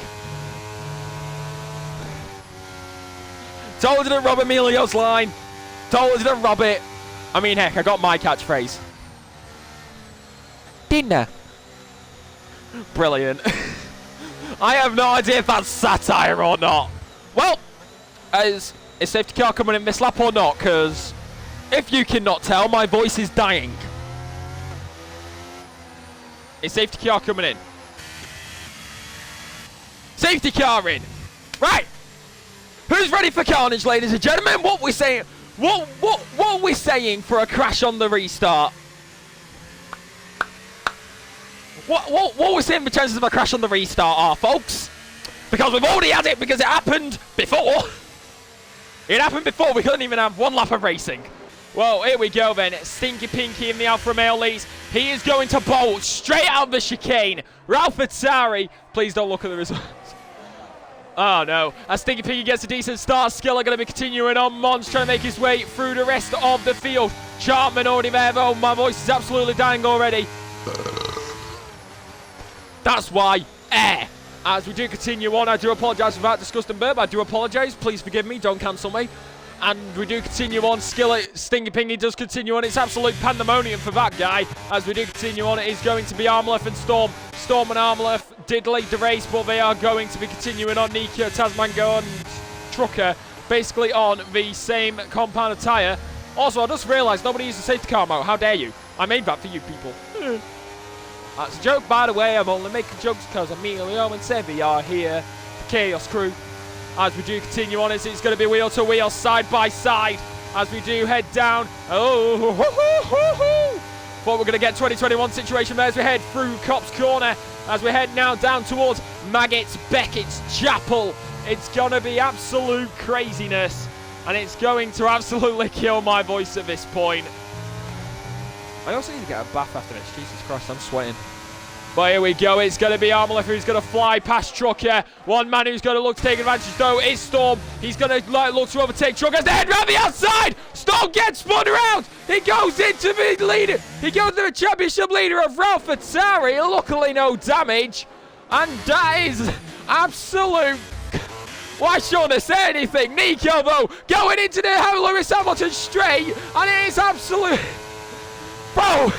Told you to rob Emilio's line. Told you to rob it. I mean, heck, I got my catchphrase. Dinner. Brilliant. I have no idea if that's satire or not. Well, is safety car coming in this lap or not? Because if you cannot tell, my voice is dying. Is safety car coming in? Safety car in. Right. Who's ready for carnage, ladies and gentlemen? What we saying? What are we saying for a crash on the restart? What we're saying for chances of a crash on the restart are, folks? Because we've already had it, because it happened before. It happened before. We couldn't even have 1 lap of racing. Well, here we go then. Stinky Pinky in the Alfa Romeo leads. He is going to bolt straight out of the chicane. Ralph Attari. Please don't look at the results. Oh, no. As Stinky Pinky gets a decent start, Skiller going to be continuing on. Mons trying to make his way through the rest of the field. Chartman already there, though. My voice is absolutely dying already. That's why. As we do continue on, I do apologise for that disgusting burp. I do apologise. Please forgive me. Don't cancel me. And we do continue on. Skiller, Stinky Pinky does continue on. It's absolute pandemonium for that guy. As we do continue on, it is going to be Armleth and Storm. Storm and Armleth did lead the race, but they are going to be continuing on. Nika, Tasmango and Trucker basically on the same compound of tyre. Also, I just realised nobody used the safety car mode. How dare you? I made that for you people. That's a joke, by the way. I'm only making jokes because Emilio and Sevi are here. The Chaos Crew. As we do continue on, it's going to be wheel to wheel, side by side. As we do head down. Oh, thought we're going to get 2021 situation there as we head through Cops Corner. As we head now down towards Maggots, Beckett's Chapel. It's going to be absolute craziness. And it's going to absolutely kill my voice at this point. I also need to get a bath after this. Jesus Christ, I'm sweating. But here we go. It's going to be Armleth who's going to fly past Trucker. One man who's going to look to take advantage, though, is Storm. He's going to look to overtake Trucker. Then round the outside. Storm gets spun around. He goes into the leader. He goes to the championship leader of Ralph Attari. Luckily, no damage. And that is absolute... Why shouldn't I say anything? Nico, though, going into the Lewis Hamilton straight. And it is absolute... Bro,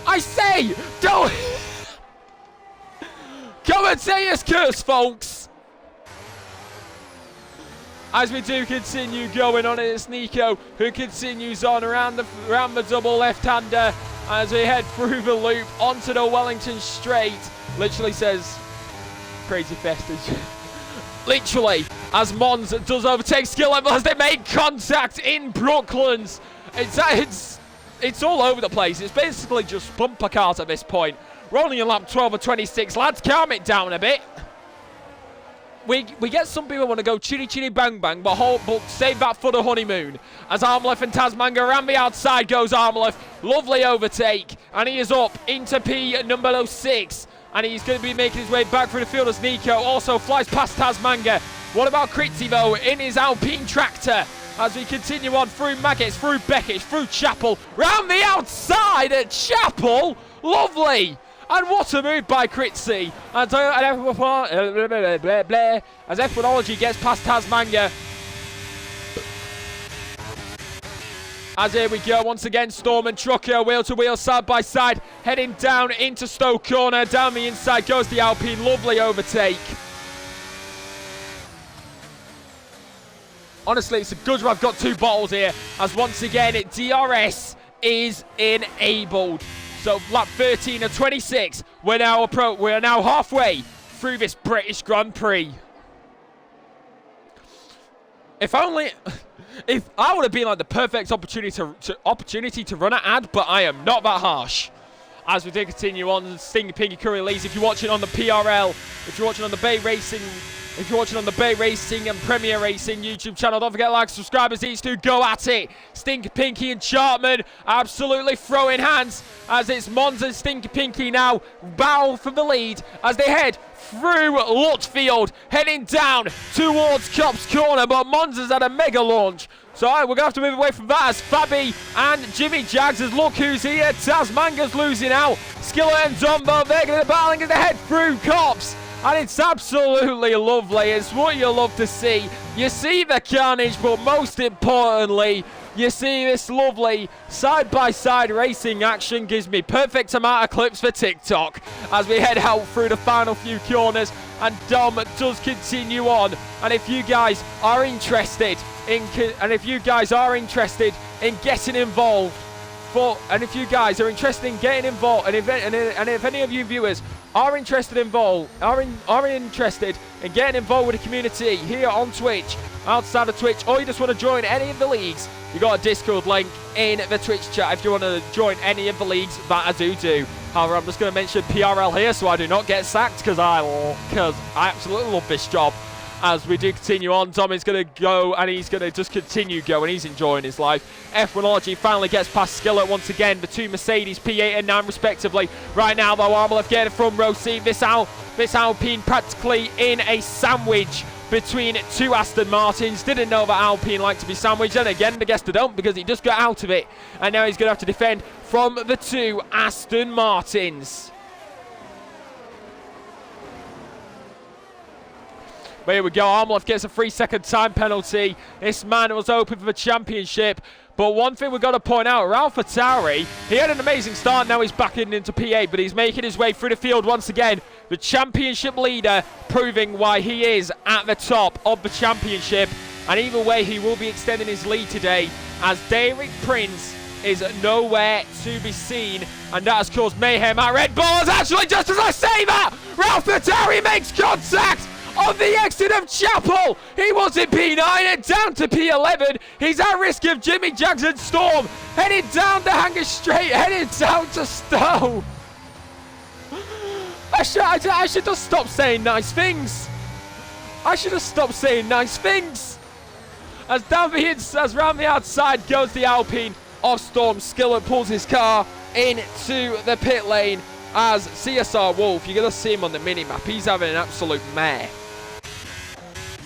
I say, don't... Come and say his curse, folks. As we do continue going on, it's Nico who continues on around the double left-hander as we head through the loop onto the Wellington straight. Literally says crazy festage. Literally, as Mons does overtake skill level as they make contact in Brooklands. It's all over the place. It's basically just bumper cars at this point. We're only in lap 12 or 26. Lads, calm it down a bit. We get some people want to go chitty chitty bang bang, but save that for the honeymoon. As Armleth and Tasmanga around the outside goes Armleth. Lovely overtake. And he is up into P number 6. And he's going to be making his way back through the field as Nico also flies past Tasmanga. What about Critzy, though, in his Alpine tractor? As we continue on through Maggots, through Beckett, through Chapel, round the outside at Chapel. Lovely. And what a move by Critzy. And as F1ology gets past Tasmanga. As here we go, once again, Storm and Trucker, wheel to wheel, side by side, heading down into Stoke Corner. Down the inside goes the Alpine, lovely overtake. Honestly, it's a good job I've got 2 bottles here, as once again, DRS is enabled. So lap 13 of 26, we're now halfway through this British Grand Prix. If only... If I would have been like the perfect opportunity to run an ad, but I am not that harsh. As we do continue on, Stinky Pinky Curry Lees. If you're watching on the PRL, if you're watching on the Bay Racing, and Premier Racing YouTube channel, don't forget to like, subscribe as these two go at it. Stinky Pinky and Chartman absolutely throwing hands as it's Mons and Stinky Pinky now battle for the lead as they head through Lutfield, heading down towards Cops Corner, but Mons has had a mega launch. So we're going to have to move away from that as Fabi and Jimmy Jags, as look who's here. Tasmanga's losing out. Skillet and Dumbo, they're going to battling as they head through Cops. And it's absolutely lovely. It's what you love to see. You see the carnage, but most importantly, you see this lovely side-by-side racing action. Gives me perfect amount of clips for TikTok as we head out through the final few corners. And Dom does continue on. And if you guys are interested in getting involved, and if any of you viewers are interested in getting involved with the community here on Twitch, outside of Twitch, or you just want to join any of the leagues, you got a Discord link in the Twitch chat if you want to join any of the leagues that I do. However, I'm just going to mention PRL here so I do not get sacked, because I absolutely love this job. As we do continue on, Dom is going to go, and he's going to just continue going. He's enjoying his life. F1ology finally gets past Skillet once again. The 2 Mercedes, P8 and 9 respectively. Right now, though, Armleth getting front row seat. This Alpine practically in a sandwich between 2 Aston Martins. Didn't know that Alpine liked to be sandwiched. And again, I guess they don't, because he just got out of it. And now he's going to have to defend from the 2 Aston Martins. But here we go, Armleth gets a 3-second time penalty. This man was open for the championship. But one thing we've got to point out, AlphaTauri, he had an amazing start, now he's backing into P8, but he's making his way through the field once again. The championship leader, proving why he is at the top of the championship. And either way, he will be extending his lead today, as Derek Prince is nowhere to be seen. And that has caused mayhem at Red Bull. Actually, just as I say that, AlphaTauri makes contact on the exit of Chapel. He was in P9 and down to P11. He's at risk of Jimmy Jackson Storm. Heading down the hanger straight, heading down to Stowe. I should just stop saying nice things. As down as round the outside goes the Alpine of Storm. Skillet pulls his car into the pit lane as CSR Wolf, you're going to see him on the mini-map. He's having an absolute mare.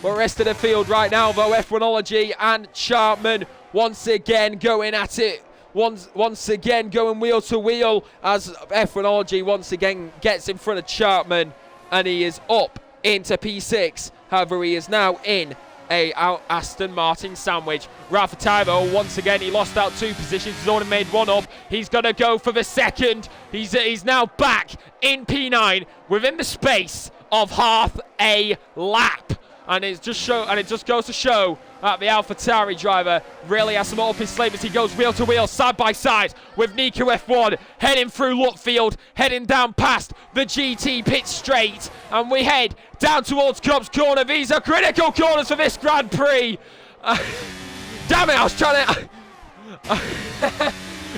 But rest of the field right now, though, F1ology and Chartman once again going at it. Once again going wheel to wheel as F1ology once again gets in front of Chartman. And he is up into P6. However, he is now in a Aston Martin sandwich. AlphaTauri, once again, he lost out 2 positions. He's only made 1 up. He's going to go for the second. He's now back in P9 within the space of half a lap. And it just goes to show that the AlphaTauri driver really has some up his sleeve as he goes wheel to wheel, side by side with Nico F1, heading through Lutfield, heading down past the GT pit straight, and we head down towards Cobb's Corner. These are critical corners for this Grand Prix. Damn it, I was trying to...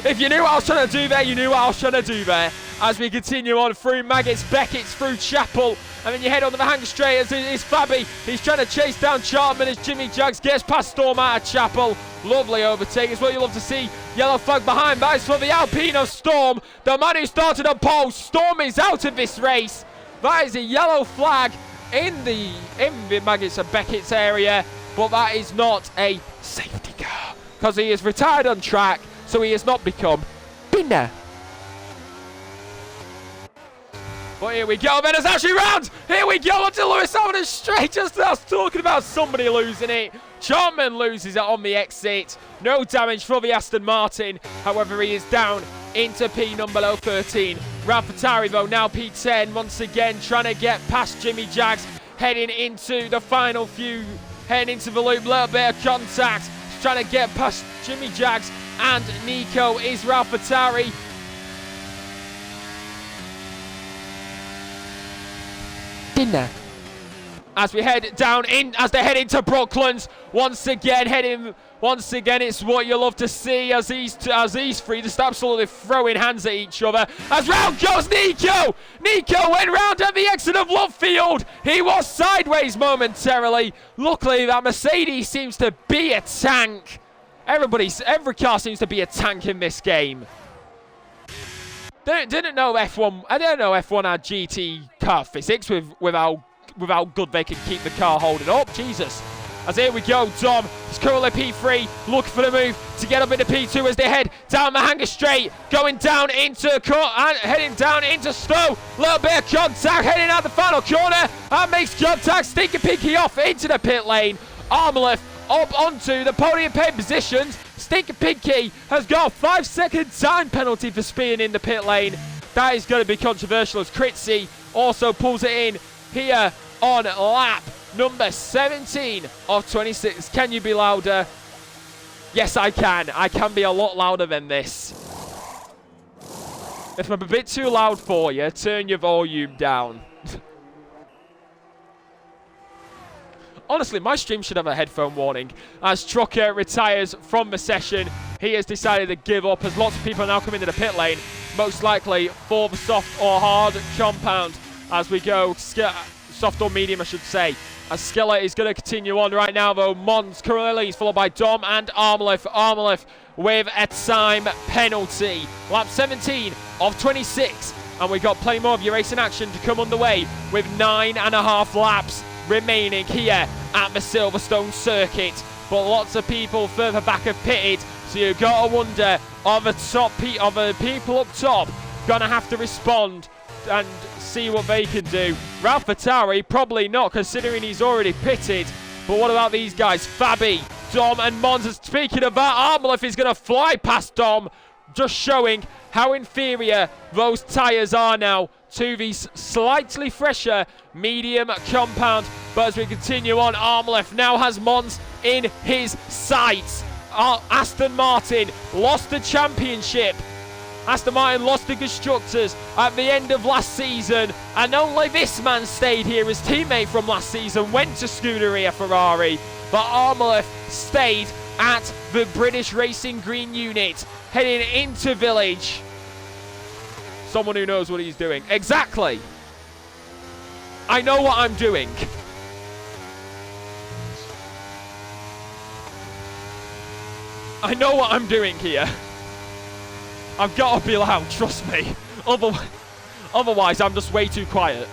If you knew what I was trying to do there, you knew what I was trying to do there. As we continue on through Maggots, Beckett's through Chapel. And then you head onto the hang straight as it's Fabby. He's trying to chase down Chartman as Jimmy Jags gets past Storm out of Chapel. Lovely overtake is what you love to see. Yellow flag behind, but it's for the Alpino Storm. The man who started on pole. Storm is out of this race. That is a yellow flag in the Maggots and Beckett's area. But that is not a safety car. Because he is retired on track, so he has not become winner. But here we go, then it's actually round. Here we go onto Lewis Hamilton straight, just as I was talking about somebody losing it. Chartman loses it on the exit. No damage for the Aston Martin. However, he is down into P number 13. Ralph though now P10 once again trying to get past Jimmy Jags. Heading into the final few, heading into the loop, little bit of contact. Trying to get past Jimmy Jags and Nico is Ralph dinner. As we head down in, as they head into Brooklands, once again it's what you love to see as these three just absolutely throwing hands at each other. As round goes Nico! Nico went round at the exit of Lovefield. He was sideways momentarily. Luckily that Mercedes seems to be a tank. Every car seems to be a tank in this game. Didn't know F1. I didn't know F1 had GT car physics with how good they can keep the car holding up. Jesus. As here we go, Dom is currently P3, looking for the move to get up into P2 as they head down the hanger straight, going down into heading down into Stowe. Little bit of contact, heading out the final corner, and makes contact. Stinky Pinky off into the pit lane. Armleth up onto the podium pay positions. Stinky Pinky has got a 5-second time penalty for speeding in the pit lane. That is going to be controversial as Critzy also pulls it in here on lap number 17 of 26. Can you be louder? Yes, I can. I can be a lot louder than this. If I'm a bit too loud for you, turn your volume down. Honestly, my stream should have a headphone warning. As Trucker retires from the session, he has decided to give up as lots of people are now coming to the pit lane, most likely for the soft or hard compound. As we go, soft or medium I should say. As Skilla is going to continue on right now though. Mons currently leads, followed by Dom and Armleth. Armleth with a time penalty. Lap 17 of 26. And we got plenty more of your racing action to come underway with 9.5 laps remaining here at the Silverstone circuit. But lots of people further back have pitted. So you've got to wonder, are the people up top going to have to respond and see what they can do? Ralph Attari, probably not, considering he's already pitted. But what about these guys? Fabi, Dom and Mons. Speaking of that, Armleth is going to fly past Dom, just showing how inferior those tyres are now to these slightly fresher medium compound. But as we continue on, Armleth now has Mons in his sights. Aston Martin lost the championship. Aston Martin lost the Constructors at the end of last season, and only this man stayed here. His teammate from last season went to Scuderia Ferrari, but Armleth stayed at the British Racing Green unit, heading into Village. Someone who knows what he's doing. Exactly. I know what I'm doing. I know what I'm doing here. I've got to be loud, trust me. Otherwise, I'm just way too quiet.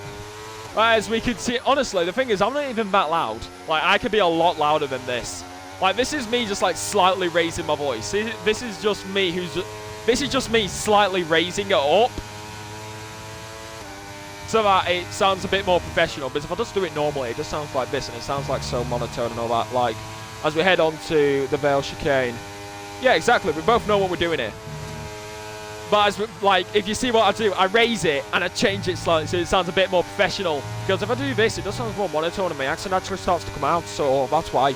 Right, as we can see, honestly, the thing is, I'm not even that loud. Like, I could be a lot louder than this. Like, this is me just, like, slightly raising my voice. This is just me slightly raising it up, so that it sounds a bit more professional. Because if I just do it normally, it just sounds like this, and it sounds like so monotone and all that. Like, as we head on to the Vale Chicane. Yeah, exactly. We both know what we're doing here. But as we, like, if you see what I do, I raise it and I change it slightly so it sounds a bit more professional. Because if I do this, it does sound more monotone and my accent actually starts to come out. So that's why.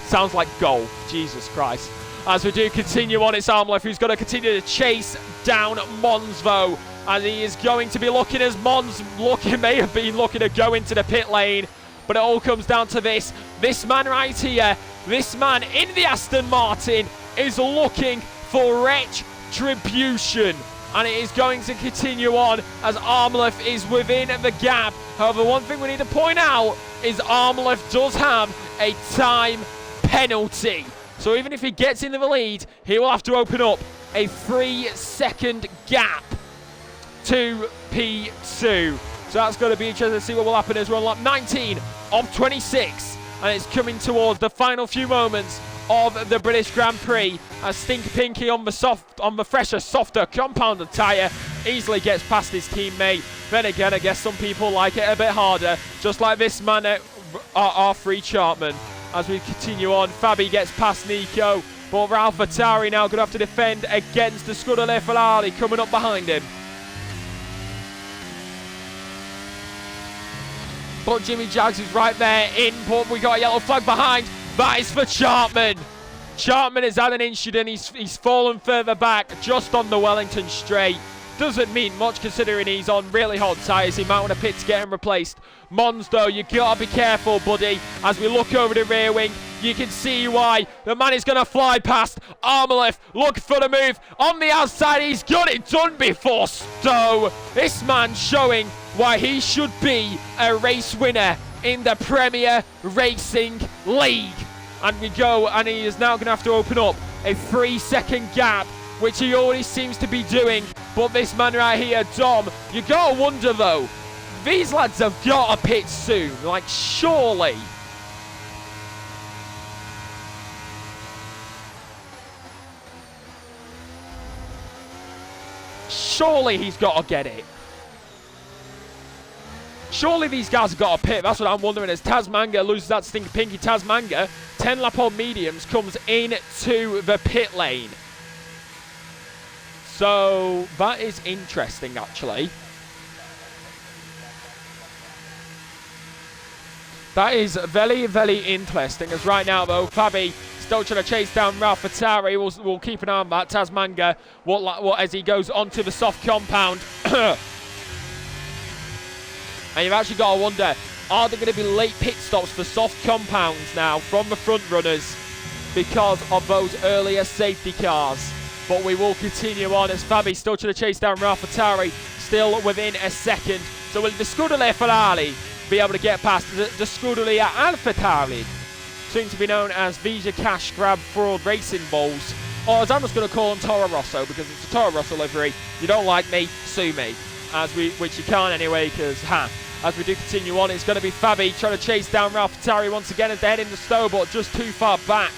Sounds like golf. Jesus Christ. As we do continue on, it's Armleth who's going to continue to chase down Mons though. And he is going to be looking as Mons may have been looking to go into the pit lane. But it all comes down to this. This man right here This man in the Aston Martin is looking for retribution. And it is going to continue on as Armleth is within the gap. However, one thing we need to point out is Armleth does have a time penalty. So even if he gets into the lead, he will have to open up a 3-second gap to P2. So that's going to be interesting to see what will happen as we're on lap 19 of 26. And it's coming towards the final few moments of the British Grand Prix as Stinky Pinky on the fresher, softer, compounded tyre easily gets past his teammate. Then again, I guess some people like it a bit harder, just like this man at R3 Chartman. As we continue on, Fabi gets past Nico, but Ralph Attari now going to have to defend against the Scuderia Ferrari coming up behind him. But Jimmy Jaggs is right there in, but we got a yellow flag behind. That is for Chartman. Chartman has had an incident. He's fallen further back just on the Wellington straight. Doesn't mean much considering he's on really hot tyres. He might want to pit to get him replaced. Mons, though, you got to be careful, buddy. As we look over the rear wing, you can see why. The man is going to fly past. Armleth looking for the move. On the outside, he's got it done before Stowe. This man showing why he should be a race winner in the Premier Racing League. And we go, and he is now going to have to open up a 3-second gap, which he already seems to be doing. But this man right here, Dom, you got to wonder, though, these lads have got to pit soon. Like, surely. Surely he's got to get it. Surely these guys have got a pit. That's what I'm wondering. As Tasmanga loses that Stinky Pinky, Tasmanga, 10 lap on mediums, comes into the pit lane. So that is interesting, actually. That is very, very interesting. As right now, though, Fabi still trying to chase down Ralph Attari. We'll keep an eye on that. Tasmanga, what as he goes onto the soft compound. And you've actually got to wonder, are there going to be late pit stops for soft compounds now from the front runners because of those earlier safety cars? But we will continue on as Fabi still trying to chase down Ralph Attari, still within a second. So will the Scuderia Ferrari be able to get past the Scuderia AlphaTauri, soon to be known as Visa Cash Grab Fraud Racing Balls, or as I'm just going to call them Toro Rosso because it's a Toro Rosso livery. You don't like me, sue me. Which you can't anyway, because as we do continue on, it's going to be Fabi trying to chase down Ralph Attari once again as they're heading to Stowe, but just too far back.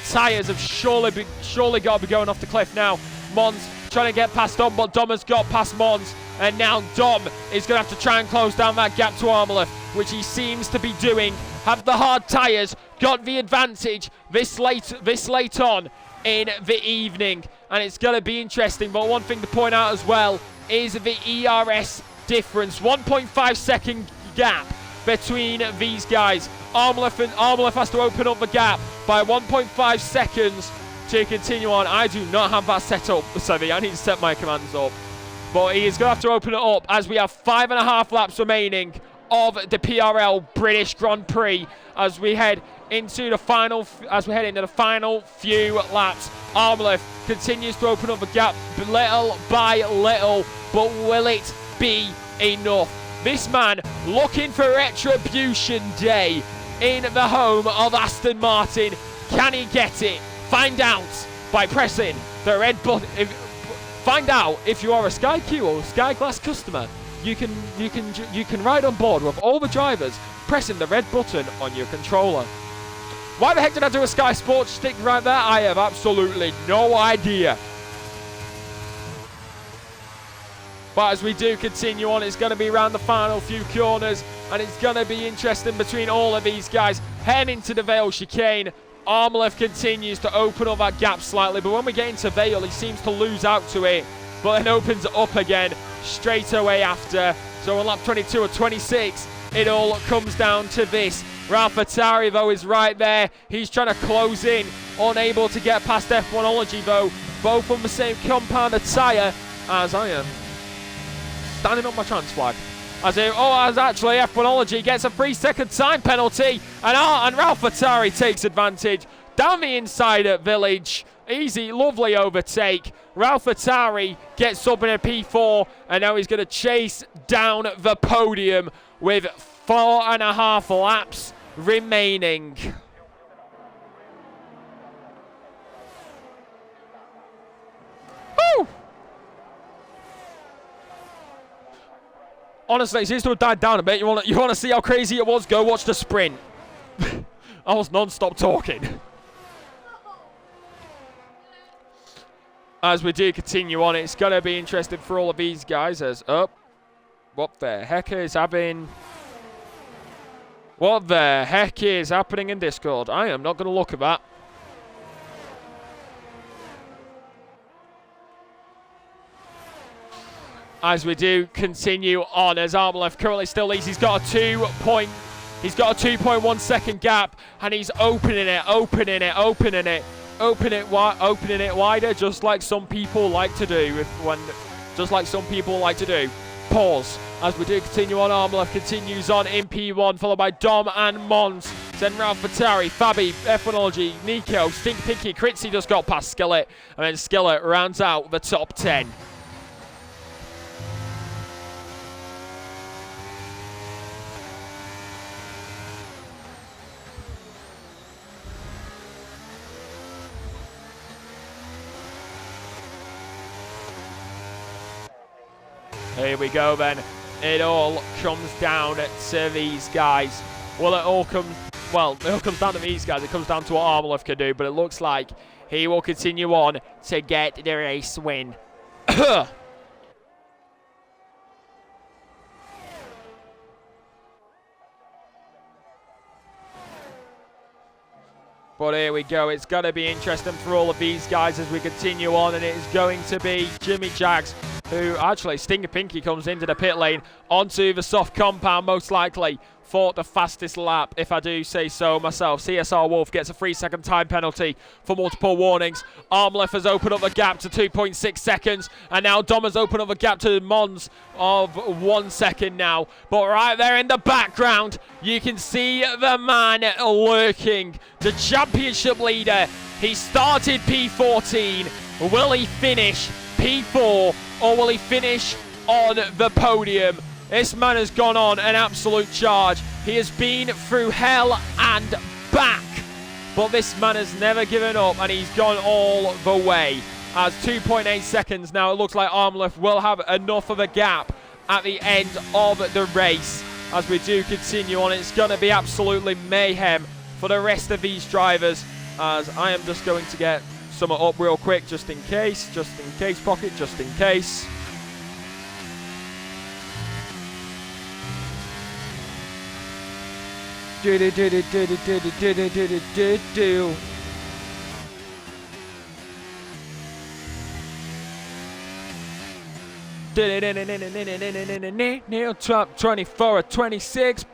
Tyres have surely got to be going off the cliff now. Mons trying to get past Dom, but Dom has got past Mons, and now Dom is going to have to try and close down that gap to Armleth, which he seems to be doing. Have the hard tyres got the advantage this late on in the evening, and it's going to be interesting. But one thing to point out as well is the ERS difference. 1.5 second gap between these guys. Armleth has to open up the gap by 1.5 seconds to continue on. I do not have that set up, Sevy. I need to set my commands up. But he is going to have to open it up as we have 5.5 laps remaining of the PRL British Grand Prix as we head into the final few laps. Armleth continues to open up the gap little by little, but will it be enough? This man looking for retribution day in the home of Aston Martin. Can he get it? Find out by pressing the red button. Find out if you are a Sky Q or Sky Glass customer. You can ride on board with all the drivers pressing the red button on your controller. Why the heck did I do a Sky Sports stick right there? I have absolutely no idea. But as we do continue on, it's going to be around the final few corners, and it's going to be interesting between all of these guys. Heading into the Vale chicane, Armleth continues to open up that gap slightly, but when we get into Vale, he seems to lose out to it, but then opens it up again straight away after. So on lap 22 or 26, it all comes down to this. Ralph Attari, though, is right there. He's trying to close in, unable to get past F1ology, though. Both on the same compounded tyre as I am. Standing on my trans flag. As actually F1ology gets a 3-second time penalty, and Ralph Attari takes advantage. down the inside at Village. Easy, lovely overtake. Ralph Attari gets up in a P4, and now he's going to chase down the podium with 4.5 laps remaining. Woo! Honestly, it seems to have died down a bit. You want to see how crazy it was? Go watch the sprint. I was non-stop talking. As we do continue on, it's going to be interesting for all of these guys as what the heck is happening? What the heck is happening in Discord? I am not going to look at that. As we do continue on, as Armlef currently still leads, he's got a 2.1 second gap, and he's opening it wider, just like some people like to do. Pause. As we do continue on, Armlef continues on in P1, followed by Dom and Mons. Then Ralph Attari, Fabi, F1ology, Nico, Stink Pinky, Critzy just got past Skillet, and then Skillet rounds out the top 10. Here we go then. It all comes down to these guys. Well, it all comes down to these guys. It comes down to what Armlef can do, but it looks like he will continue on to get the race win. But here we go. It's going to be interesting for all of these guys as we continue on, and it is going to be Jimmy Jags, who actually, Stinger Pinky comes into the pit lane onto the soft compound, most likely for the fastest lap, if I do say so myself. CSR Wolf gets a 3-second time penalty for multiple warnings. Armlef has opened up the gap to 2.6 seconds, and now Dom has opened up the gap to Mons of 1 second now. But right there in the background, you can see the man lurking, the championship leader. He started P14. Will he finish P4, or will he finish on the podium? This man has gone on an absolute charge. He has been through hell and back, but this man has never given up, and he's gone all the way. As 2.8 seconds now, it looks like Armlef will have enough of a gap at the end of the race. As we do continue on, it's going to be absolutely mayhem for the rest of these drivers, as I am just going to get some up real quick, just in case, Pocket, just in case. Top 24 or 26.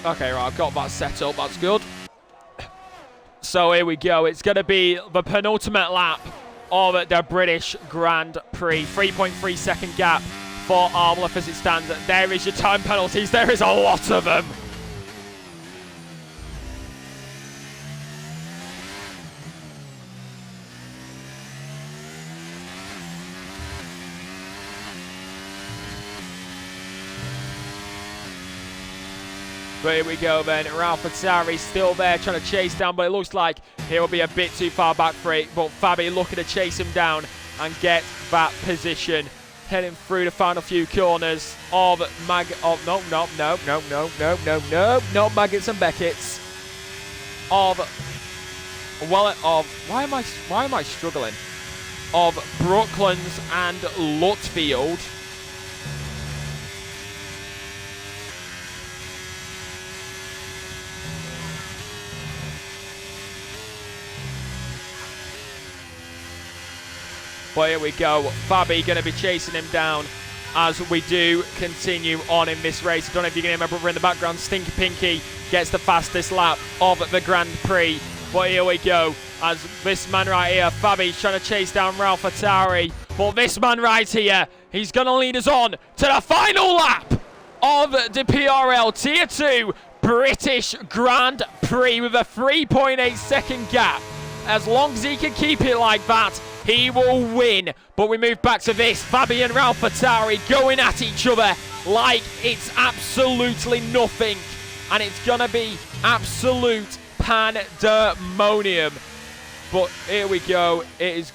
Okay, right, I've got that set up, that's good. So here we go, it's going to be the penultimate lap of the British Grand Prix. 3.3 second gap for Armlef as it stands. There is your time penalties, there is a lot of them. But here we go then, Ralph Attari still there trying to chase down, but it looks like he'll be a bit too far back for it. But Fabi looking to chase him down and get that position. Heading through the final few corners of not Maggots and Beckett's. of why am I struggling? Of Brooklands and Lutfield. But here we go. Fabi going to be chasing him down as we do continue on in this race. I don't know if you can hear my brother in the background. Stinky Pinky gets the fastest lap of the Grand Prix. But here we go. As this man right here, Fabi's trying to chase down Ralph Attari. But this man right here, he's going to lead us on to the final lap of the PRL Tier 2 British Grand Prix with a 3.8 second gap. As long as he can keep it like that, he will win. But we move back to this. Fabi and Ralph Attari going at each other like it's absolutely nothing. And it's going to be absolute pandemonium. But here we go. It is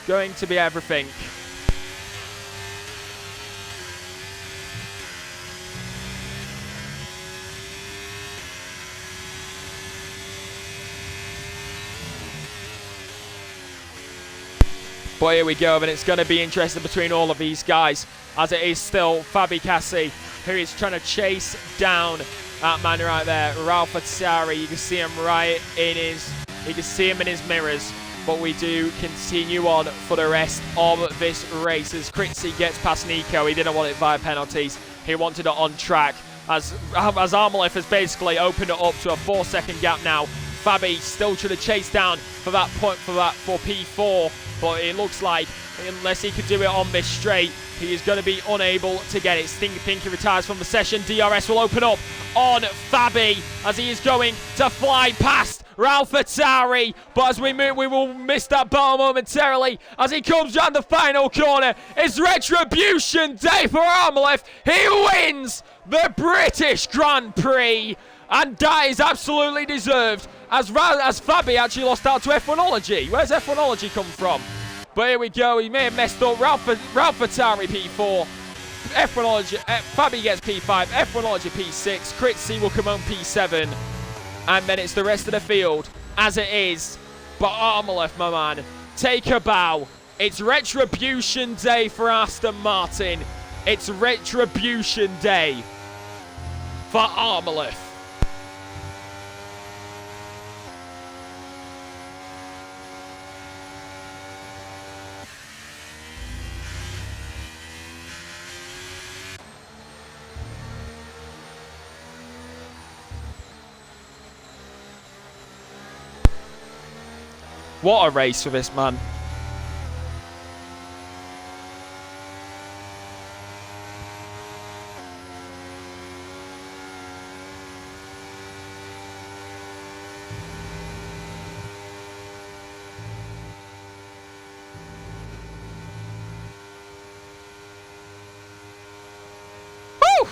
going to be everything. But here we go, and it's going to be interesting between all of these guys, as it is still Fabi Cassi, who is trying to chase down that man right there, Ralph Attari. You can see him in his mirrors. But we do continue on for the rest of this race as Critzy gets past Nico. He didn't want it via penalties. He wanted it on track as Armalif has basically opened it up to a 4-second gap now. Fabi still trying to chase down for that point for P4. But it looks like, unless he could do it on this straight, he is going to be unable to get it. Stinky Pinky retires from the session. DRS will open up on Fabi as he is going to fly past Ralph Attari. But as we move, we will miss that battle momentarily as he comes round the final corner. It's Retribution Day for Armalef. He wins the British Grand Prix. And that is absolutely deserved, as Fabi actually lost out to F1ology. Where's F1ology come from? But here we go. He may have messed up. Ralph Attari P4. F1ology. Fabi gets P5. F1ology P6. Critzy will come on P7. And then it's the rest of the field as it is. But Armalef, my man, take a bow. It's Retribution Day for Aston Martin. It's Retribution Day for Armalef. What a race for this man. Woo!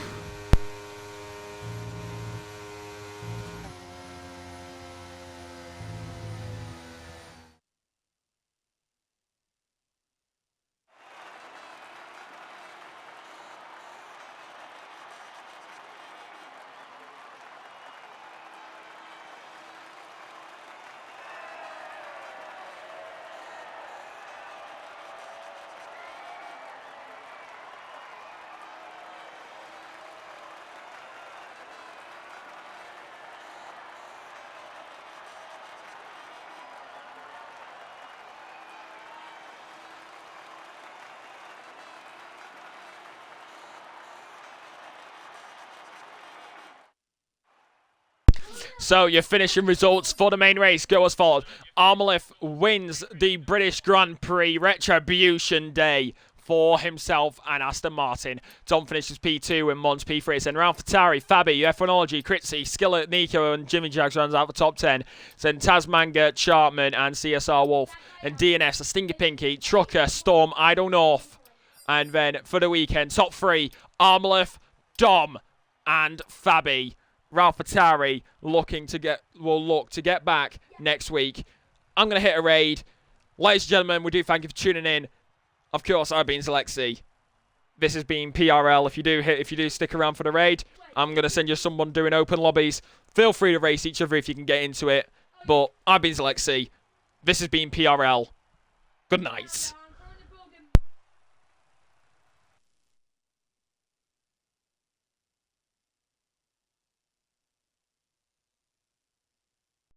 So your finishing results for the main race go as follows. Armalef wins the British Grand Prix Retribution Day for himself and Aston Martin. Tom finishes P2 and Mons P3. Then Ralph Attari, Fabi, F1ology, Critzy, Skillet, Nico and Jimmy Jags runs out the top 10. Then Tasmanga, Chartman and CSR Wolf. And DNS, a Stinky Pinky, Trucker, Storm, Idle North. And then for the weekend, top 3, Armalef, Dom and Fabi. Ralph Attari will look to get back next week. I'm going to hit a raid. Ladies and gentlemen, we do thank you for tuning in. Of course, I've been Zalexi. This has been PRL. If you do stick around for the raid, I'm going to send you someone doing open lobbies. Feel free to race each other if you can get into it. But I've been Lexi. This has been PRL. Good night.